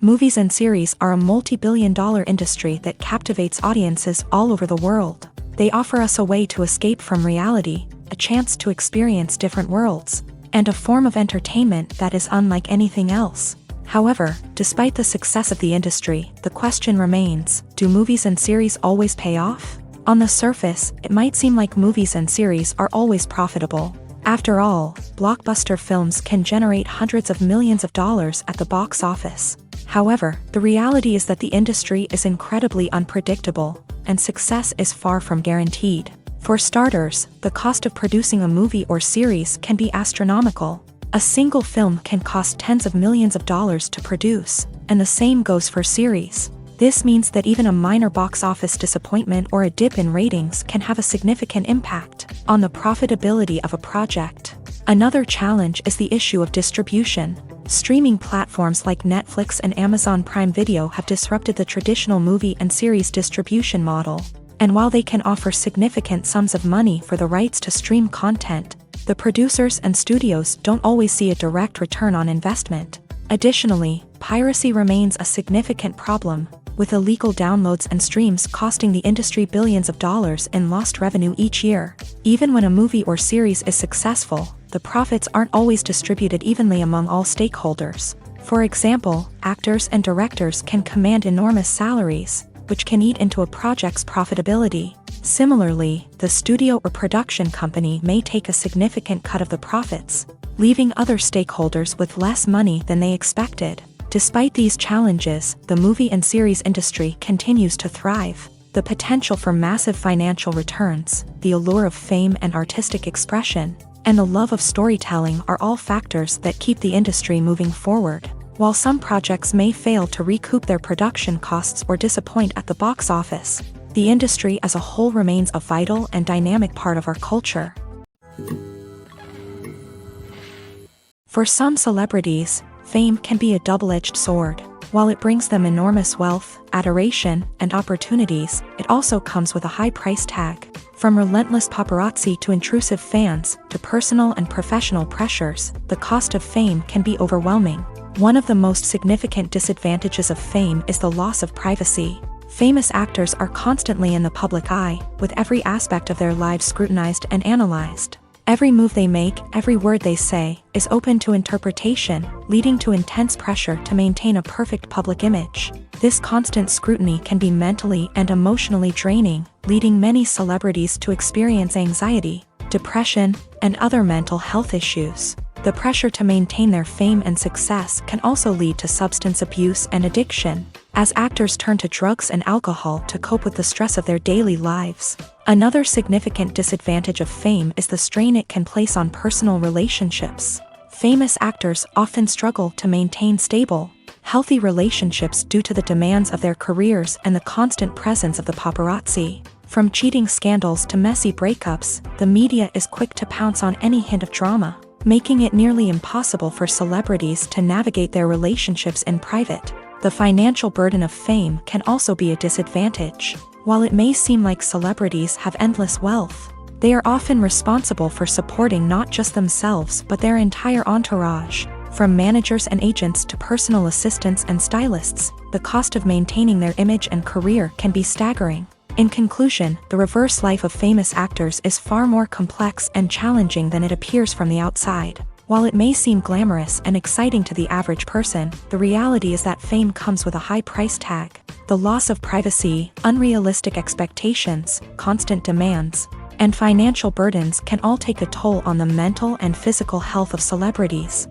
Movies and series are a multi-billion-dollar industry that captivates audiences all over the world. They offer us a way to escape from reality, a chance to experience different worlds, and a form of entertainment that is unlike anything else. However, despite the success of the industry, the question remains, do movies and series always pay off? On the surface, it might seem like movies and series are always profitable. After all, blockbuster films can generate hundreds of millions of dollars at the box office. However, the reality is that the industry is incredibly unpredictable, and success is far from guaranteed. For starters, the cost of producing a movie or series can be astronomical. A single film can cost tens of millions of dollars to produce, and the same goes for series. This means that even a minor box office disappointment or a dip in ratings can have a significant impact on the profitability of a project. Another challenge is the issue of distribution. Streaming platforms like Netflix and Amazon Prime Video have disrupted the traditional movie and series distribution model. And while they can offer significant sums of money for the rights to stream content, the producers and studios don't always see a direct return on investment. Additionally, piracy remains a significant problem, with illegal downloads and streams costing the industry billions of dollars in lost revenue each year. Even when a movie or series is successful, the profits aren't always distributed evenly among all stakeholders. For example, actors and directors can command enormous salaries, which can eat into a project's profitability. Similarly, the studio or production company may take a significant cut of the profits, leaving other stakeholders with less money than they expected. Despite these challenges, the movie and series industry continues to thrive. The potential for massive financial returns, the allure of fame and artistic expression, and the love of storytelling are all factors that keep the industry moving forward. While some projects may fail to recoup their production costs or disappoint at the box office, the industry as a whole remains a vital and dynamic part of our culture. For some celebrities, fame can be a double-edged sword. While it brings them enormous wealth, adoration, and opportunities, it also comes with a high price tag. From relentless paparazzi to intrusive fans, to personal and professional pressures, the cost of fame can be overwhelming. One of the most significant disadvantages of fame is the loss of privacy. Famous actors are constantly in the public eye, with every aspect of their lives scrutinized and analyzed. Every move they make, every word they say, is open to interpretation, leading to intense pressure to maintain a perfect public image. This constant scrutiny can be mentally and emotionally draining, leading many celebrities to experience anxiety, depression, and other mental health issues. The pressure to maintain their fame and success can also lead to substance abuse and addiction, as actors turn to drugs and alcohol to cope with the stress of their daily lives. Another significant disadvantage of fame is the strain it can place on personal relationships. Famous actors often struggle to maintain stable, healthy relationships due to the demands of their careers and the constant presence of the paparazzi. From cheating scandals to messy breakups, the media is quick to pounce on any hint of drama, making it nearly impossible for celebrities to navigate their relationships in private. The financial burden of fame can also be a disadvantage. While it may seem like celebrities have endless wealth, they are often responsible for supporting not just themselves but their entire entourage. From managers and agents to personal assistants and stylists, the cost of maintaining their image and career can be staggering. In conclusion, the reverse life of famous actors is far more complex and challenging than it appears from the outside. While it may seem glamorous and exciting to the average person, the reality is that fame comes with a high price tag. The loss of privacy, unrealistic expectations, constant demands, and financial burdens can all take a toll on the mental and physical health of celebrities.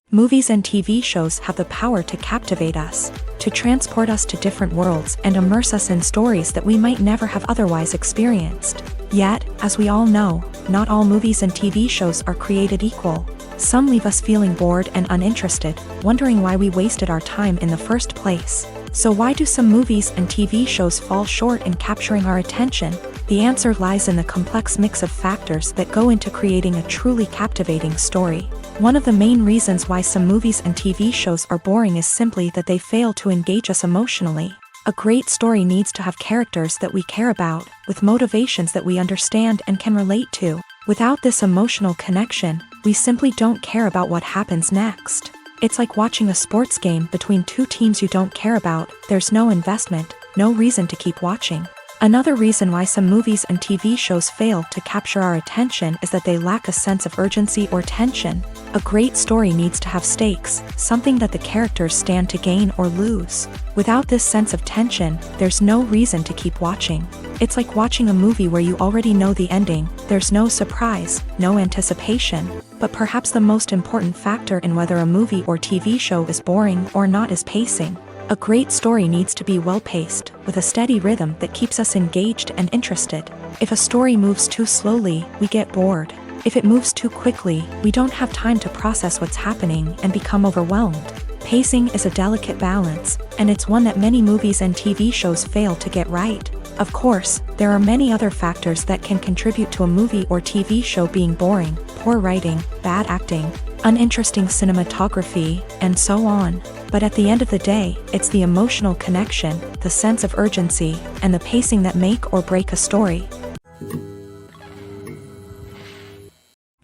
Movies and TV shows have the power to captivate us, to transport us to different worlds and immerse us in stories that we might never have otherwise experienced. Yet, as we all know, not all movies and TV shows are created equal. Some leave us feeling bored and uninterested, wondering why we wasted our time in the first place. So why do some movies and TV shows fall short in capturing our attention? The answer lies in the complex mix of factors that go into creating a truly captivating story. One of the main reasons why some movies and TV shows are boring is simply that they fail to engage us emotionally. A great story needs to have characters that we care about, with motivations that we understand and can relate to. Without this emotional connection, we simply don't care about what happens next. It's like watching a sports game between two teams you don't care about. There's no investment, no reason to keep watching. Another reason why some movies and TV shows fail to capture our attention is that they lack a sense of urgency or tension. A great story needs to have stakes, something that the characters stand to gain or lose. Without this sense of tension, there's no reason to keep watching. It's like watching a movie where you already know the ending. There's no surprise, no anticipation. But perhaps the most important factor in whether a movie or TV show is boring or not is pacing. A great story needs to be well-paced, with a steady rhythm that keeps us engaged and interested. If a story moves too slowly, we get bored. If it moves too quickly, we don't have time to process what's happening and become overwhelmed. Pacing is a delicate balance, and it's one that many movies and TV shows fail to get right. Of course, there are many other factors that can contribute to a movie or TV show being boring: poor writing, bad acting, uninteresting cinematography, and so on. But at the end of the day, it's the emotional connection, the sense of urgency, and the pacing that make or break a story.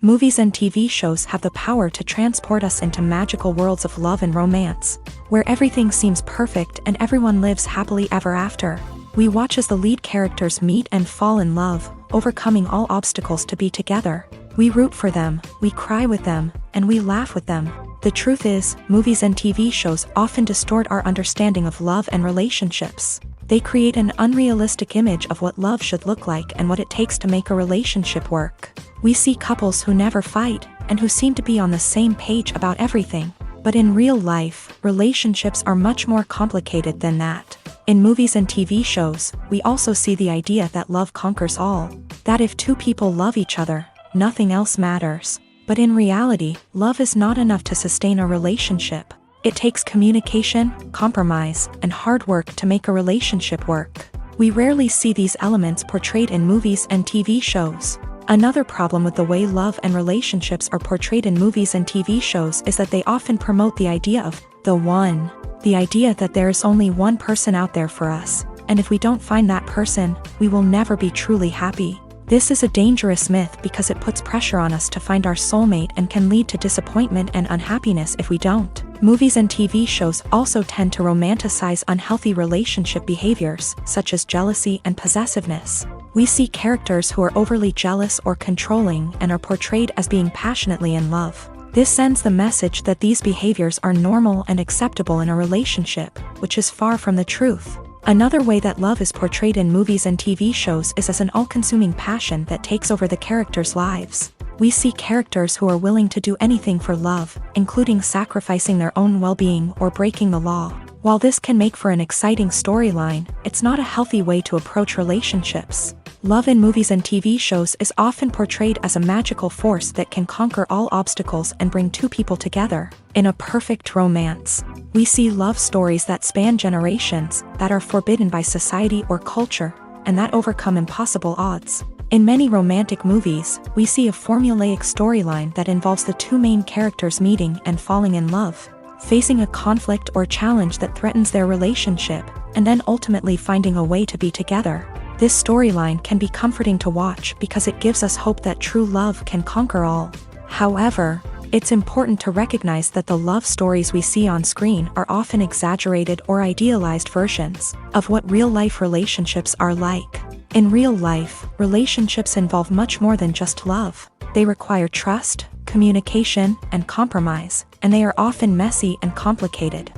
Movies and TV shows have the power to transport us into magical worlds of love and romance, where everything seems perfect and everyone lives happily ever after. We watch as the lead characters meet and fall in love, overcoming all obstacles to be together. We root for them, we cry with them, and we laugh with them. The truth is, movies and TV shows often distort our understanding of love and relationships. They create an unrealistic image of what love should look like and what it takes to make a relationship work. We see couples who never fight, and who seem to be on the same page about everything. But in real life, relationships are much more complicated than that. In movies and TV shows, we also see the idea that love conquers all. That if two people love each other, nothing else matters. But in reality, love is not enough to sustain a relationship. It takes communication, compromise, and hard work to make a relationship work. We rarely see these elements portrayed in movies and TV shows. Another problem with the way love and relationships are portrayed in movies and TV shows is that they often promote the idea of the one. The idea that there is only one person out there for us, and if we don't find that person, we will never be truly happy. This is a dangerous myth because it puts pressure on us to find our soulmate and can lead to disappointment and unhappiness if we don't. Movies and TV shows also tend to romanticize unhealthy relationship behaviors, such as jealousy and possessiveness. We see characters who are overly jealous or controlling and are portrayed as being passionately in love. This sends the message that these behaviors are normal and acceptable in a relationship, which is far from the truth. Another way that love is portrayed in movies and TV shows is as an all-consuming passion that takes over the characters' lives. We see characters who are willing to do anything for love, including sacrificing their own well-being or breaking the law. While this can make for an exciting storyline, it's not a healthy way to approach relationships. Love in movies and TV shows is often portrayed as a magical force that can conquer all obstacles and bring two people together. In a perfect romance, we see love stories that span generations, that are forbidden by society or culture, and that overcome impossible odds. In many romantic movies, we see a formulaic storyline that involves the two main characters meeting and falling in love, facing a conflict or challenge that threatens their relationship, and then ultimately finding a way to be together. This storyline can be comforting to watch because it gives us hope that true love can conquer all. However, it's important to recognize that the love stories we see on screen are often exaggerated or idealized versions of what real-life relationships are like. In real life, relationships involve much more than just love. They require trust, communication, and compromise, and they are often messy and complicated.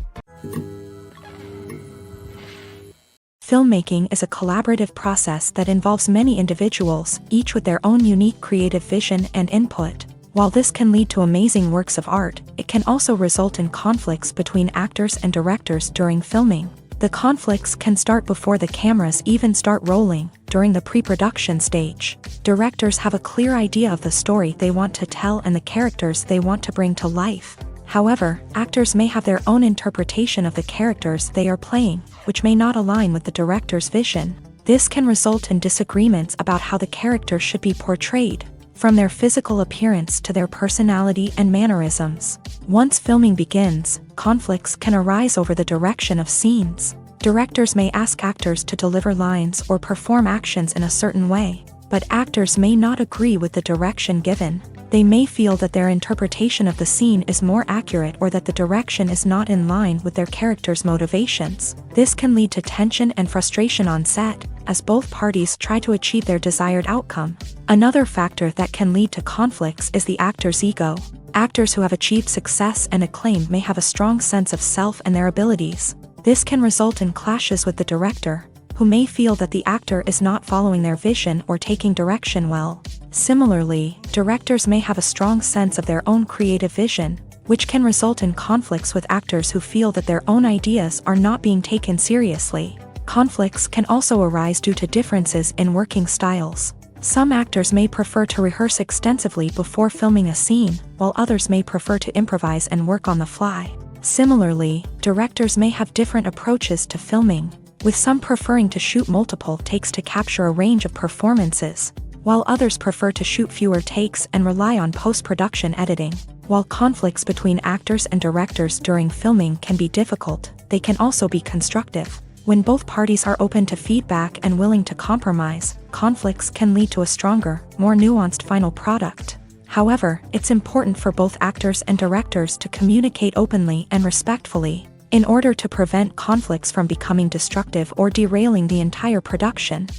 Filmmaking is a collaborative process that involves many individuals, each with their own unique creative vision and input. While this can lead to amazing works of art, it can also result in conflicts between actors and directors during filming. The conflicts can start before the cameras even start rolling, during the pre-production stage. Directors have a clear idea of the story they want to tell and the characters they want to bring to life. However, actors may have their own interpretation of the characters they are playing, which may not align with the director's vision. This can result in disagreements about how the characters should be portrayed, from their physical appearance to their personality and mannerisms. Once filming begins, conflicts can arise over the direction of scenes. Directors may ask actors to deliver lines or perform actions in a certain way. But actors may not agree with the direction given. They may feel that their interpretation of the scene is more accurate or that the direction is not in line with their character's motivations. This can lead to tension and frustration on set, as both parties try to achieve their desired outcome. Another factor that can lead to conflicts is the actor's ego. Actors who have achieved success and acclaim may have a strong sense of self and their abilities. This can result in clashes with the director, who may feel that the actor is not following their vision or taking direction well. Similarly, directors may have a strong sense of their own creative vision, which can result in conflicts with actors who feel that their own ideas are not being taken seriously. Conflicts can also arise due to differences in working styles. Some actors may prefer to rehearse extensively before filming a scene, while others may prefer to improvise and work on the fly. Similarly, directors may have different approaches to filming, with some preferring to shoot multiple takes to capture a range of performances, while others prefer to shoot fewer takes and rely on post-production editing. While conflicts between actors and directors during filming can be difficult, they can also be constructive. When both parties are open to feedback and willing to compromise, conflicts can lead to a stronger, more nuanced final product. However, it's important for both actors and directors to communicate openly and respectfully, in order to prevent conflicts from becoming destructive or derailing the entire production.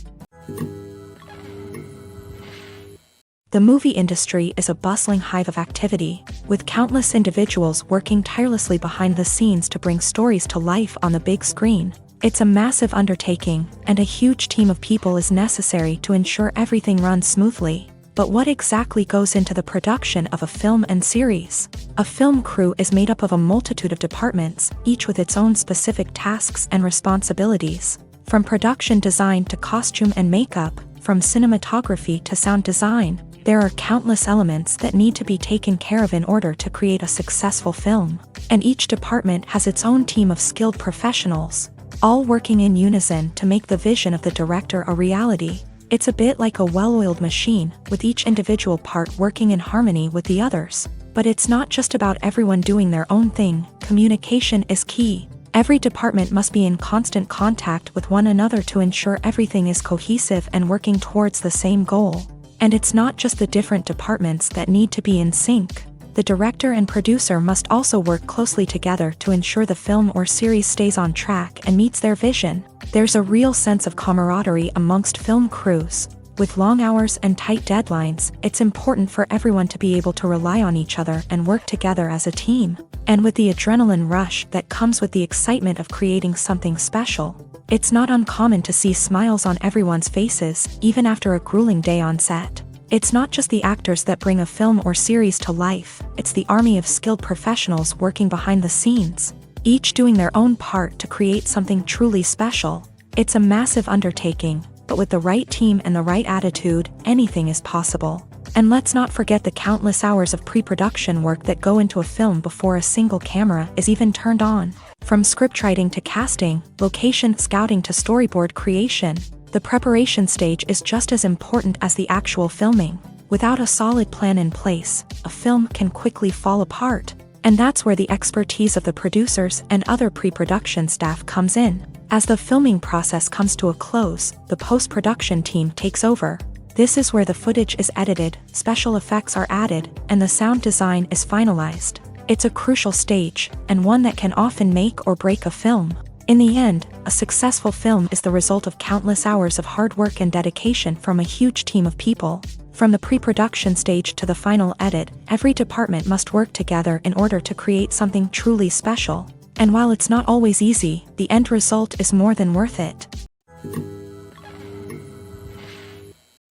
The movie industry is a bustling hive of activity, with countless individuals working tirelessly behind the scenes to bring stories to life on the big screen. It's a massive undertaking, and a huge team of people is necessary to ensure everything runs smoothly. But what exactly goes into the production of a film and series? A film crew is made up of a multitude of departments, each with its own specific tasks and responsibilities. From production design to costume and makeup, from cinematography to sound design, there are countless elements that need to be taken care of in order to create a successful film. And each department has its own team of skilled professionals, all working in unison to make the vision of the director a reality. It's a bit like a well-oiled machine, with each individual part working in harmony with the others. But it's not just about everyone doing their own thing. Communication is key. Every department must be in constant contact with one another to ensure everything is cohesive and working towards the same goal. And it's not just the different departments that need to be in sync. The director and producer must also work closely together to ensure the film or series stays on track and meets their vision. There's a real sense of camaraderie amongst film crews. With long hours and tight deadlines, it's important for everyone to be able to rely on each other and work together as a team. And with the adrenaline rush that comes with the excitement of creating something special, it's not uncommon to see smiles on everyone's faces, even after a grueling day on set. It's not just the actors that bring a film or series to life, it's the army of skilled professionals working behind the scenes, each doing their own part to create something truly special. It's a massive undertaking, but with the right team and the right attitude, anything is possible. And let's not forget the countless hours of pre-production work that go into a film before a single camera is even turned on. From scriptwriting to casting, location scouting to storyboard creation, the preparation stage is just as important as the actual filming. Without a solid plan in place, a film can quickly fall apart. And that's where the expertise of the producers and other pre-production staff comes in. As the filming process comes to a close, the post-production team takes over. This is where the footage is edited, special effects are added, and the sound design is finalized. It's a crucial stage, and one that can often make or break a film. In the end, a successful film is the result of countless hours of hard work and dedication from a huge team of people. From the pre-production stage to the final edit, every department must work together in order to create something truly special. And while it's not always easy, the end result is more than worth it.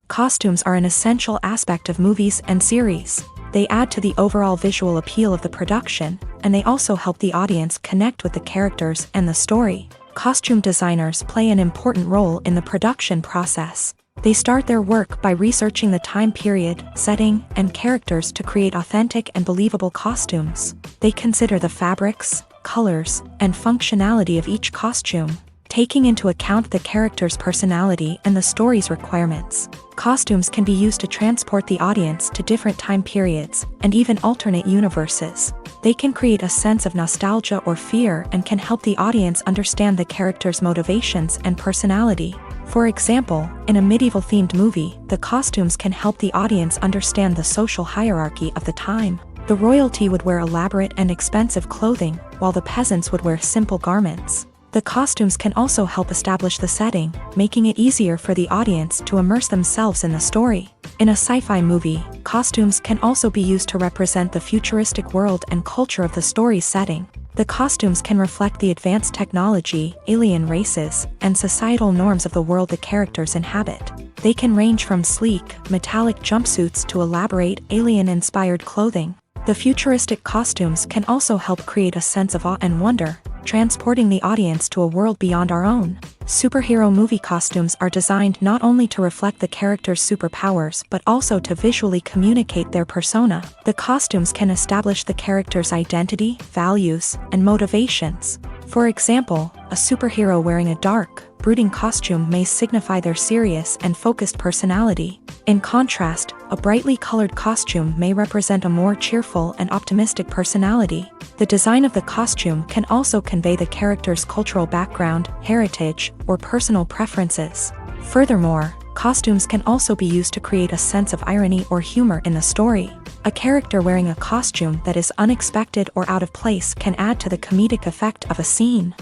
Costumes are an essential aspect of movies and series. They add to the overall visual appeal of the production, and they also help the audience connect with the characters and the story. Costume designers play an important role in the production process. They start their work by researching the time period, setting, and characters to create authentic and believable costumes. They consider the fabrics, colors, and functionality of each costume, taking into account the character's personality and the story's requirements. Costumes can be used to transport the audience to different time periods and even alternate universes. They can create a sense of nostalgia or fear and can help the audience understand the character's motivations and personality. For example, in a medieval-themed movie, the costumes can help the audience understand the social hierarchy of the time. The royalty would wear elaborate and expensive clothing, while the peasants would wear simple garments. The costumes can also help establish the setting, making it easier for the audience to immerse themselves in the story. In a sci-fi movie, costumes can also be used to represent the futuristic world and culture of the story's setting. The costumes can reflect the advanced technology, alien races, and societal norms of the world the characters inhabit. They can range from sleek, metallic jumpsuits to elaborate, alien-inspired clothing. The futuristic costumes can also help create a sense of awe and wonder, transporting the audience to a world beyond our own. Superhero movie costumes are designed not only to reflect the character's superpowers but also to visually communicate their persona. The costumes can establish the character's identity, values, and motivations. For example, a superhero wearing a dark, brooding costume may signify their serious and focused personality. In contrast, a brightly colored costume may represent a more cheerful and optimistic personality. The design of the costume can also convey the character's cultural background, heritage, or personal preferences. Furthermore, costumes can also be used to create a sense of irony or humor in the story. A character wearing a costume that is unexpected or out of place can add to the comedic effect of a scene.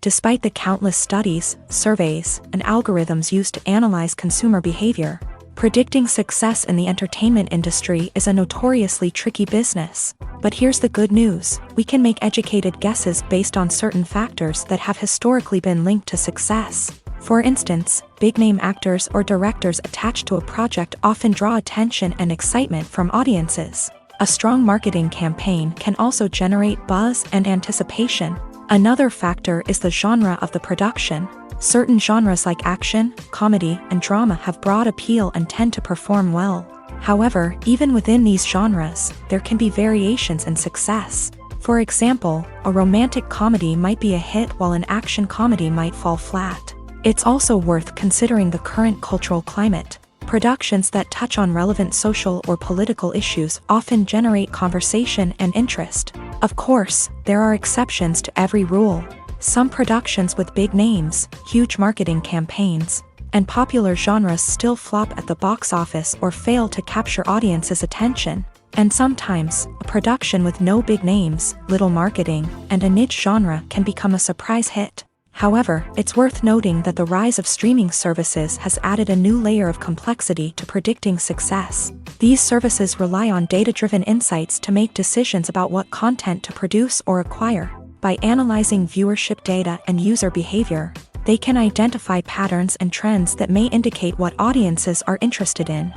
Despite the countless studies, surveys, and algorithms used to analyze consumer behavior, predicting success in the entertainment industry is a notoriously tricky business. But here's the good news: we can make educated guesses based on certain factors that have historically been linked to success. For instance, big-name actors or directors attached to a project often draw attention and excitement from audiences. A strong marketing campaign can also generate buzz and anticipation. Another factor is the genre of the production. Certain genres like action, comedy, and drama have broad appeal and tend to perform well. However, even within these genres, there can be variations in success. For example, a romantic comedy might be a hit while an action comedy might fall flat. It's also worth considering the current cultural climate. Productions that touch on relevant social or political issues often generate conversation and interest. Of course, there are exceptions to every rule. Some productions with big names, huge marketing campaigns, and popular genres still flop at the box office or fail to capture audiences' attention. And sometimes, a production with no big names, little marketing, and a niche genre can become a surprise hit. However, it's worth noting that the rise of streaming services has added a new layer of complexity to predicting success. These services rely on data-driven insights to make decisions about what content to produce or acquire. By analyzing viewership data and user behavior, they can identify patterns and trends that may indicate what audiences are interested in.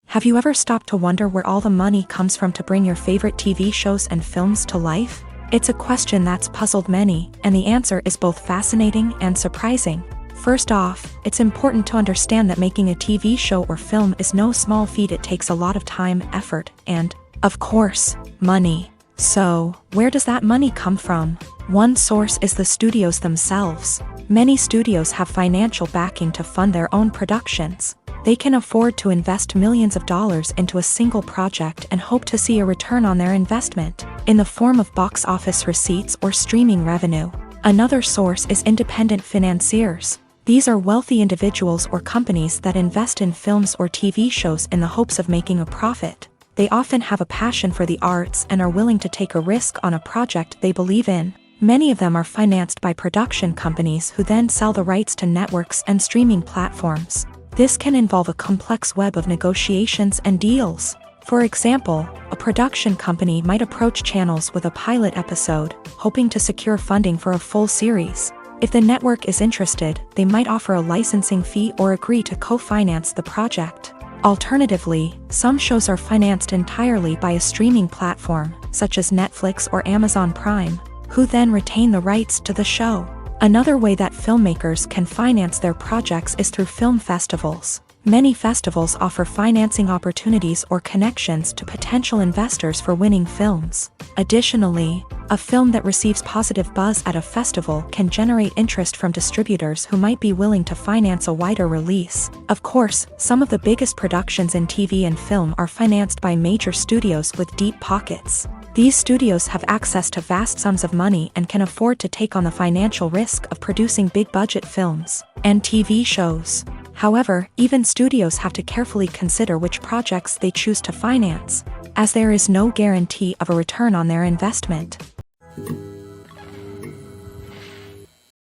Have you ever stopped to wonder where all the money comes from to bring your favorite TV shows and films to life? It's a question that's puzzled many, and the answer is both fascinating and surprising. First off, it's important to understand that making a TV show or film is no small feat. It takes a lot of time, effort, and, of course, money. So, where does that money come from? One source is the studios themselves. Many studios have financial backing to fund their own productions. They can afford to invest millions of dollars into a single project and hope to see a return on their investment, in the form of box office receipts or streaming revenue. Another source is independent financiers. These are wealthy individuals or companies that invest in films or TV shows in the hopes of making a profit. They often have a passion for the arts and are willing to take a risk on a project they believe in. Many of them are financed by production companies who then sell the rights to networks and streaming platforms. This can involve a complex web of negotiations and deals. For example, a production company might approach channels with a pilot episode, hoping to secure funding for a full series. If the network is interested, they might offer a licensing fee or agree to co-finance the project. Alternatively, some shows are financed entirely by a streaming platform, such as Netflix or Amazon Prime, who then retain the rights to the show. Another way that filmmakers can finance their projects is through film festivals. Many festivals offer financing opportunities or connections to potential investors for winning films. Additionally, a film that receives positive buzz at a festival can generate interest from distributors who might be willing to finance a wider release. Of course, some of the biggest productions in TV and film are financed by major studios with deep pockets. These studios have access to vast sums of money and can afford to take on the financial risk of producing big-budget films and TV shows. However, even studios have to carefully consider which projects they choose to finance, as there is no guarantee of a return on their investment.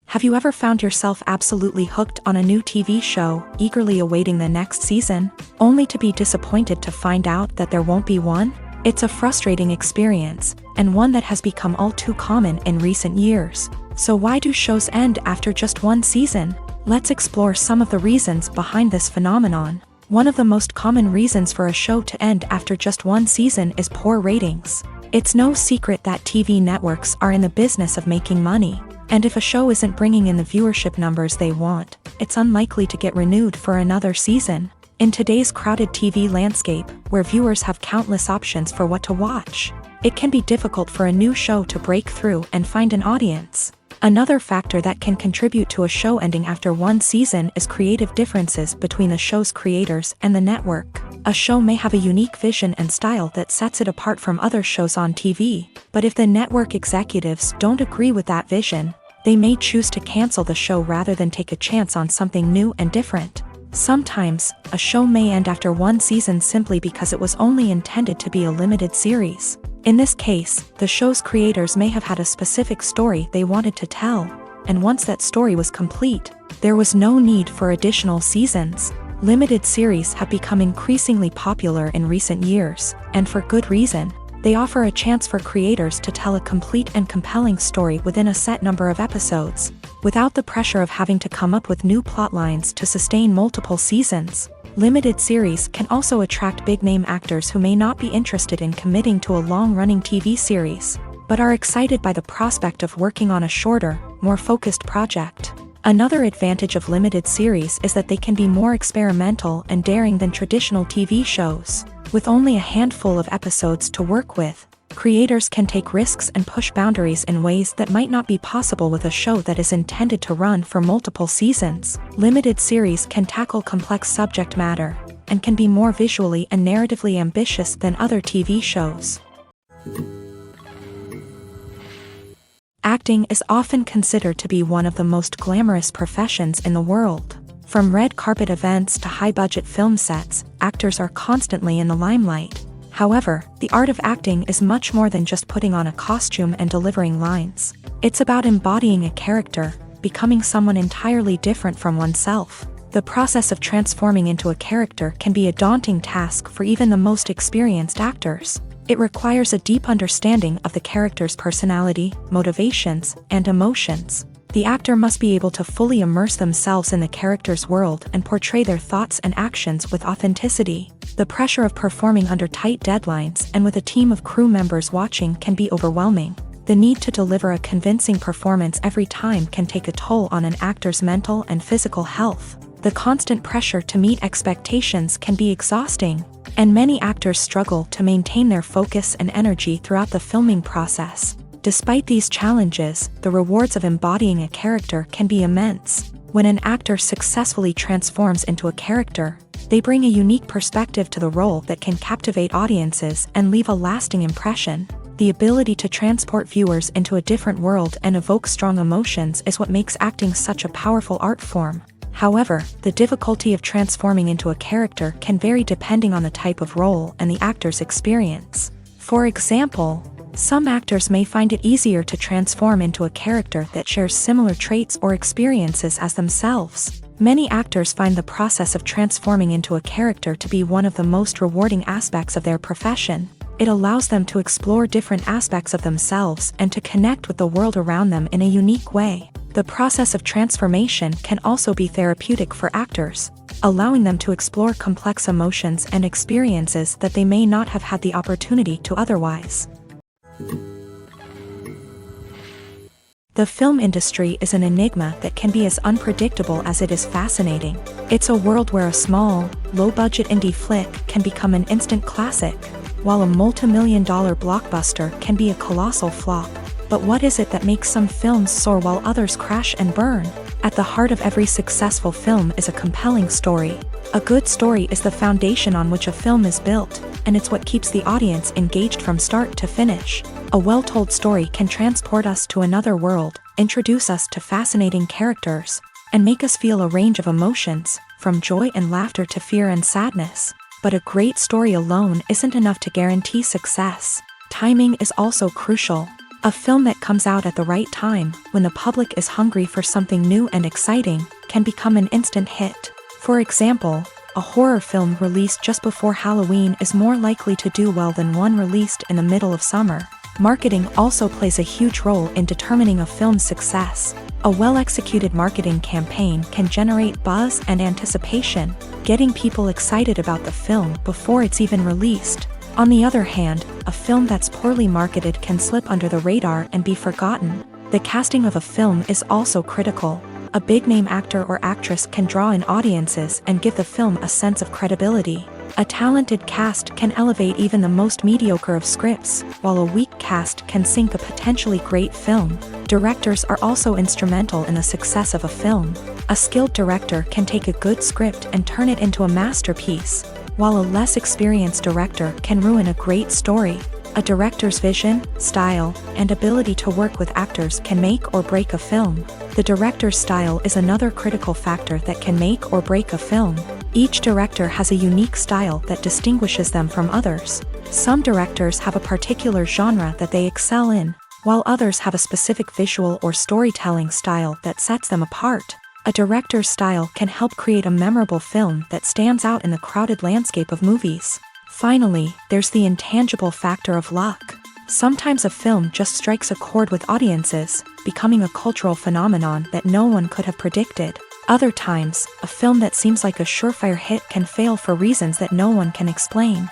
Have you ever found yourself absolutely hooked on a new TV show, eagerly awaiting the next season, only to be disappointed to find out that there won't be one? It's a frustrating experience, and one that has become all too common in recent years. So why do shows end after just one season? Let's explore some of the reasons behind this phenomenon. One of the most common reasons for a show to end after just one season is poor ratings. It's no secret that TV networks are in the business of making money, and if a show isn't bringing in the viewership numbers they want, it's unlikely to get renewed for another season. In today's crowded TV landscape, where viewers have countless options for what to watch, it can be difficult for a new show to break through and find an audience. Another factor that can contribute to a show ending after one season is creative differences between the show's creators and the network. A show may have a unique vision and style that sets it apart from other shows on TV, but if the network executives don't agree with that vision, they may choose to cancel the show rather than take a chance on something new and different. Sometimes, a show may end after one season simply because it was only intended to be a limited series. In this case, the show's creators may have had a specific story they wanted to tell, and once that story was complete, there was no need for additional seasons. Limited series have become increasingly popular in recent years, and for good reason. They offer a chance for creators to tell a complete and compelling story within a set number of episodes, without the pressure of having to come up with new plotlines to sustain multiple seasons. Limited series can also attract big-name actors who may not be interested in committing to a long-running TV series, but are excited by the prospect of working on a shorter, more focused project. Another advantage of limited series is that they can be more experimental and daring than traditional TV shows. With only a handful of episodes to work with, creators can take risks and push boundaries in ways that might not be possible with a show that is intended to run for multiple seasons. Limited series can tackle complex subject matter, and can be more visually and narratively ambitious than other TV shows. Acting is often considered to be one of the most glamorous professions in the world. From red carpet events to high-budget film sets, actors are constantly in the limelight. However, the art of acting is much more than just putting on a costume and delivering lines. It's about embodying a character, becoming someone entirely different from oneself. The process of transforming into a character can be a daunting task for even the most experienced actors. It requires a deep understanding of the character's personality, motivations, and emotions. The actor must be able to fully immerse themselves in the character's world and portray their thoughts and actions with authenticity. The pressure of performing under tight deadlines and with a team of crew members watching can be overwhelming. The need to deliver a convincing performance every time can take a toll on an actor's mental and physical health. The constant pressure to meet expectations can be exhausting, and many actors struggle to maintain their focus and energy throughout the filming process. Despite these challenges, the rewards of embodying a character can be immense. When an actor successfully transforms into a character, they bring a unique perspective to the role that can captivate audiences and leave a lasting impression. The ability to transport viewers into a different world and evoke strong emotions is what makes acting such a powerful art form. However, the difficulty of transforming into a character can vary depending on the type of role and the actor's experience. For example, some actors may find it easier to transform into a character that shares similar traits or experiences as themselves. Many actors find the process of transforming into a character to be one of the most rewarding aspects of their profession. It allows them to explore different aspects of themselves and to connect with the world around them in a unique way. The process of transformation can also be therapeutic for actors, allowing them to explore complex emotions and experiences that they may not have had the opportunity to otherwise. The film industry is an enigma that can be as unpredictable as it is fascinating. It's a world where a small, low-budget indie flick can become an instant classic, while a multi-million-dollar blockbuster can be a colossal flop. But what is it that makes some films soar while others crash and burn? At the heart of every successful film is a compelling story. A good story is the foundation on which a film is built, and it's what keeps the audience engaged from start to finish. A well-told story can transport us to another world, introduce us to fascinating characters, and make us feel a range of emotions, from joy and laughter to fear and sadness. But a great story alone isn't enough to guarantee success. Timing is also crucial. A film that comes out at the right time, when the public is hungry for something new and exciting, can become an instant hit. For example, a horror film released just before Halloween is more likely to do well than one released in the middle of summer. Marketing also plays a huge role in determining a film's success. A well-executed marketing campaign can generate buzz and anticipation, getting people excited about the film before it's even released. On the other hand, a film that's poorly marketed can slip under the radar and be forgotten. The casting of a film is also critical. A big-name actor or actress can draw in audiences and give the film a sense of credibility. A talented cast can elevate even the most mediocre of scripts, while a weak cast can sink a potentially great film. Directors are also instrumental in the success of a film. A skilled director can take a good script and turn it into a masterpiece, while a less experienced director can ruin a great story. A director's vision, style, and ability to work with actors can make or break a film. The director's style is another critical factor that can make or break a film. Each director has a unique style that distinguishes them from others. Some directors have a particular genre that they excel in, while others have a specific visual or storytelling style that sets them apart. A director's style can help create a memorable film that stands out in the crowded landscape of movies. Finally, there's the intangible factor of luck. Sometimes a film just strikes a chord with audiences, becoming a cultural phenomenon that no one could have predicted. Other times, a film that seems like a surefire hit can fail for reasons that no one can explain.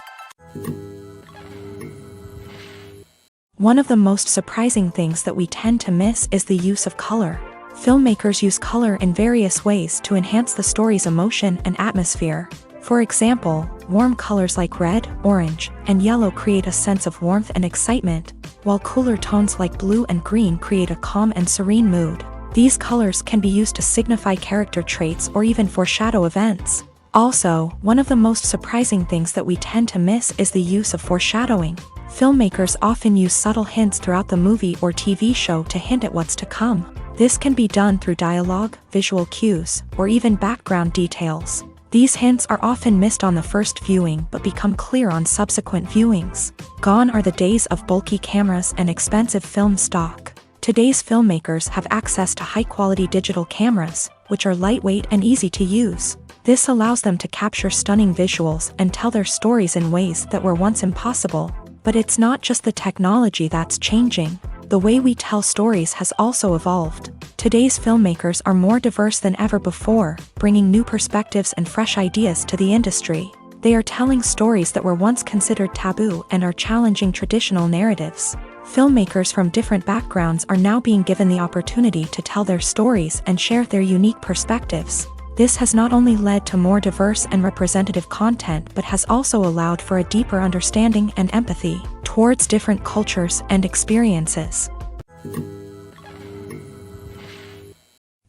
One of the most surprising things that we tend to miss is the use of color. Filmmakers use color in various ways to enhance the story's emotion and atmosphere. For example, warm colors like red, orange, and yellow create a sense of warmth and excitement, while cooler tones like blue and green create a calm and serene mood. These colors can be used to signify character traits or even foreshadow events. Also, one of the most surprising things that we tend to miss is the use of foreshadowing. Filmmakers often use subtle hints throughout the movie or TV show to hint at what's to come. This can be done through dialogue, visual cues, or even background details. These hints are often missed on the first viewing but become clear on subsequent viewings. Gone are the days of bulky cameras and expensive film stock. Today's filmmakers have access to high-quality digital cameras, which are lightweight and easy to use. This allows them to capture stunning visuals and tell their stories in ways that were once impossible. But it's not just the technology that's changing. The way we tell stories has also evolved. Today's filmmakers are more diverse than ever before, bringing new perspectives and fresh ideas to the industry. They are telling stories that were once considered taboo and are challenging traditional narratives. Filmmakers from different backgrounds are now being given the opportunity to tell their stories and share their unique perspectives. This has not only led to more diverse and representative content but has also allowed for a deeper understanding and empathy towards different cultures and experiences.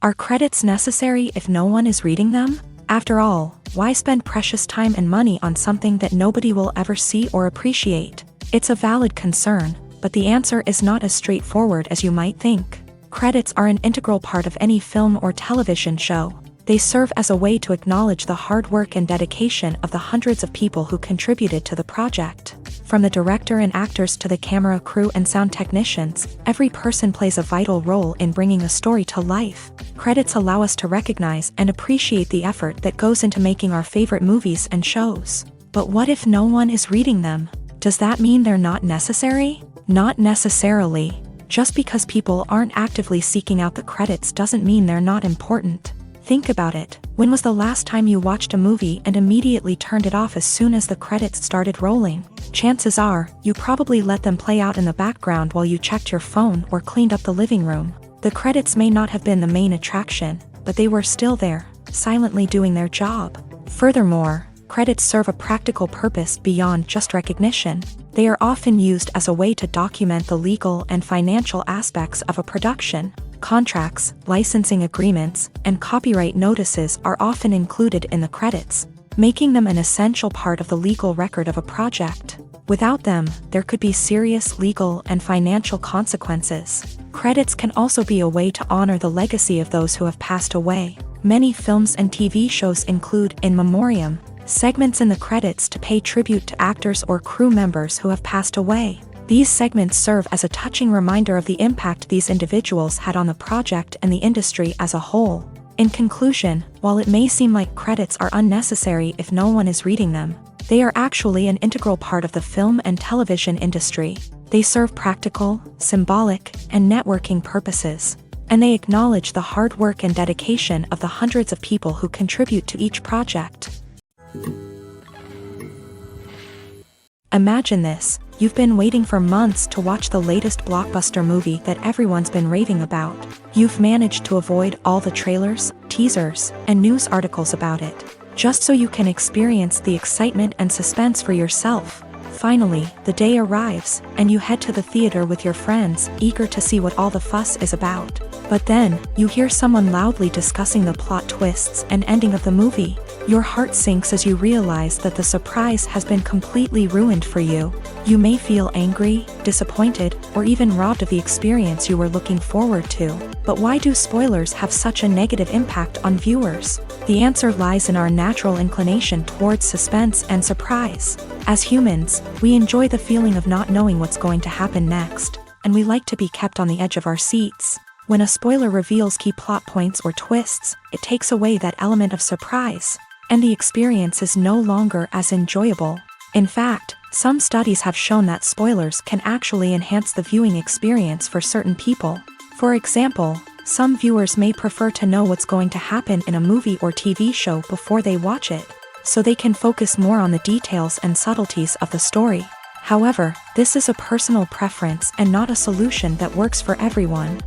Are credits necessary if no one is reading them? After all, why spend precious time and money on something that nobody will ever see or appreciate? It's a valid concern, but the answer is not as straightforward as you might think. Credits are an integral part of any film or television show. They serve as a way to acknowledge the hard work and dedication of the hundreds of people who contributed to the project. From the director and actors to the camera crew and sound technicians, every person plays a vital role in bringing a story to life. Credits allow us to recognize and appreciate the effort that goes into making our favorite movies and shows. But what if no one is reading them? Does that mean they're not necessary? Not necessarily. Just because people aren't actively seeking out the credits doesn't mean they're not important. Think about it. When was the last time you watched a movie and immediately turned it off as soon as the credits started rolling? Chances are, you probably let them play out in the background while you checked your phone or cleaned up the living room. The credits may not have been the main attraction, but they were still there, silently doing their job. Furthermore, credits serve a practical purpose beyond just recognition. They are often used as a way to document the legal and financial aspects of a production. Contracts, licensing agreements, and copyright notices are often included in the credits, making them an essential part of the legal record of a project. Without them, there could be serious legal and financial consequences. Credits can also be a way to honor the legacy of those who have passed away. Many films and TV shows include in memoriam segments in the credits to pay tribute to actors or crew members who have passed away. These segments serve as a touching reminder of the impact these individuals had on the project and the industry as a whole. In conclusion, while it may seem like credits are unnecessary if no one is reading them, they are actually an integral part of the film and television industry. They serve practical, symbolic, and networking purposes, and they acknowledge the hard work and dedication of the hundreds of people who contribute to each project. Imagine this: you've been waiting for months to watch the latest blockbuster movie that everyone's been raving about. You've managed to avoid all the trailers, teasers, and news articles about it, just so you can experience the excitement and suspense for yourself. Finally, the day arrives, and you head to the theater with your friends, eager to see what all the fuss is about. But then, you hear someone loudly discussing the plot twists and ending of the movie. Your heart sinks as you realize that the surprise has been completely ruined for you. You may feel angry, disappointed, or even robbed of the experience you were looking forward to. But why do spoilers have such a negative impact on viewers? The answer lies in our natural inclination towards suspense and surprise. As humans, we enjoy the feeling of not knowing what's going to happen next, and we like to be kept on the edge of our seats. When a spoiler reveals key plot points or twists, it takes away that element of surprise, and the experience is no longer as enjoyable. In fact, some studies have shown that spoilers can actually enhance the viewing experience for certain people. For example, some viewers may prefer to know what's going to happen in a movie or TV show before they watch it, so they can focus more on the details and subtleties of the story. However, this is a personal preference and not a solution that works for everyone.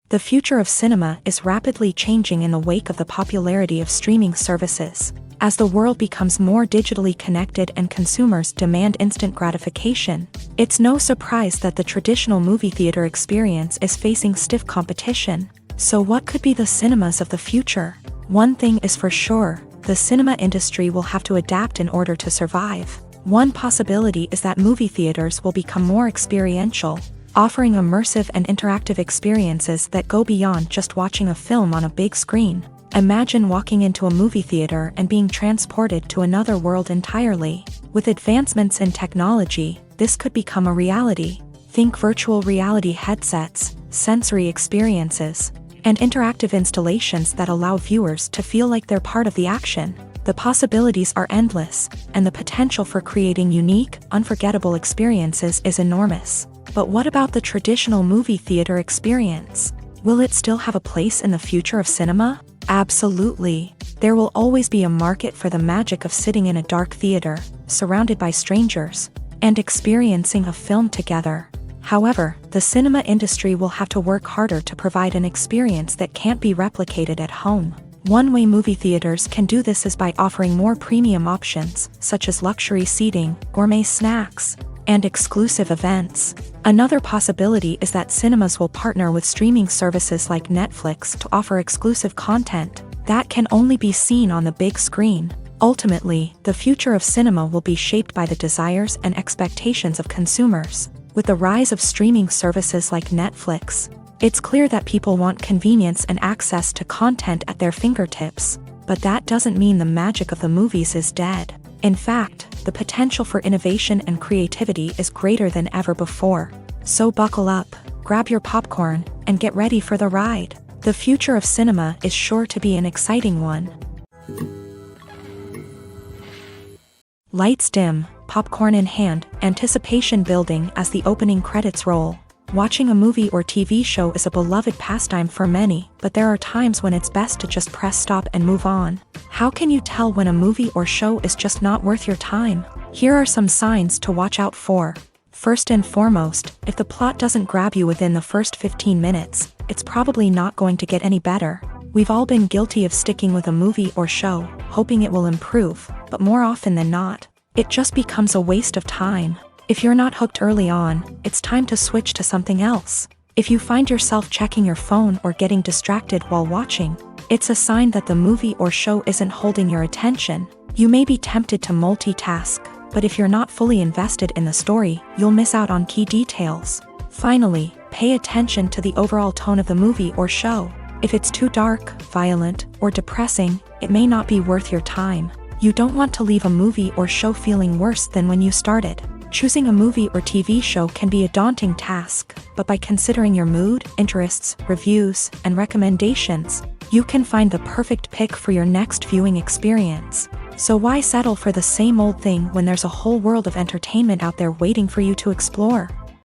The future of cinema is rapidly changing in the wake of the popularity of streaming services. As the world becomes more digitally connected and consumers demand instant gratification, it's no surprise that the traditional movie theater experience is facing stiff competition. So what could be the cinemas of the future? One thing is for sure: the cinema industry will have to adapt in order to survive. One possibility is that movie theaters will become more experiential, offering immersive and interactive experiences that go beyond just watching a film on a big screen. Imagine walking into a movie theater and being transported to another world entirely. With advancements in technology, this could become a reality. Think virtual reality headsets, sensory experiences, and interactive installations that allow viewers to feel like they're part of the action. The possibilities are endless, and the potential for creating unique, unforgettable experiences is enormous. But what about the traditional movie theater experience? Will it still have a place in the future of cinema? Absolutely. There will always be a market for the magic of sitting in a dark theater, surrounded by strangers, and experiencing a film together. However, the cinema industry will have to work harder to provide an experience that can't be replicated at home. One way movie theaters can do this is by offering more premium options, such as luxury seating, gourmet snacks, and exclusive events. Another possibility is that cinemas will partner with streaming services like Netflix to offer exclusive content that can only be seen on the big screen. Ultimately, the future of cinema will be shaped by the desires and expectations of consumers. With the rise of streaming services like Netflix, it's clear that people want convenience and access to content at their fingertips. But that doesn't mean the magic of the movies is dead. In fact, the potential for innovation and creativity is greater than ever before. So buckle up, grab your popcorn, and get ready for the ride. The future of cinema is sure to be an exciting one. Lights dim, popcorn in hand, anticipation building as the opening credits roll. Watching a movie or TV show is a beloved pastime for many, but there are times when it's best to just press stop and move on. How can you tell when a movie or show is just not worth your time? Here are some signs to watch out for. First and foremost, if the plot doesn't grab you within the first 15 minutes, it's probably not going to get any better. We've all been guilty of sticking with a movie or show, hoping it will improve, but more often than not, it just becomes a waste of time. If you're not hooked early on, it's time to switch to something else. If you find yourself checking your phone or getting distracted while watching, it's a sign that the movie or show isn't holding your attention. You may be tempted to multitask, but if you're not fully invested in the story, you'll miss out on key details. Finally, pay attention to the overall tone of the movie or show. If it's too dark, violent, or depressing, it may not be worth your time. You don't want to leave a movie or show feeling worse than when you started. Choosing a movie or TV show can be a daunting task, but by considering your mood, interests, reviews, and recommendations, you can find the perfect pick for your next viewing experience. So why settle for the same old thing when there's a whole world of entertainment out there waiting for you to explore?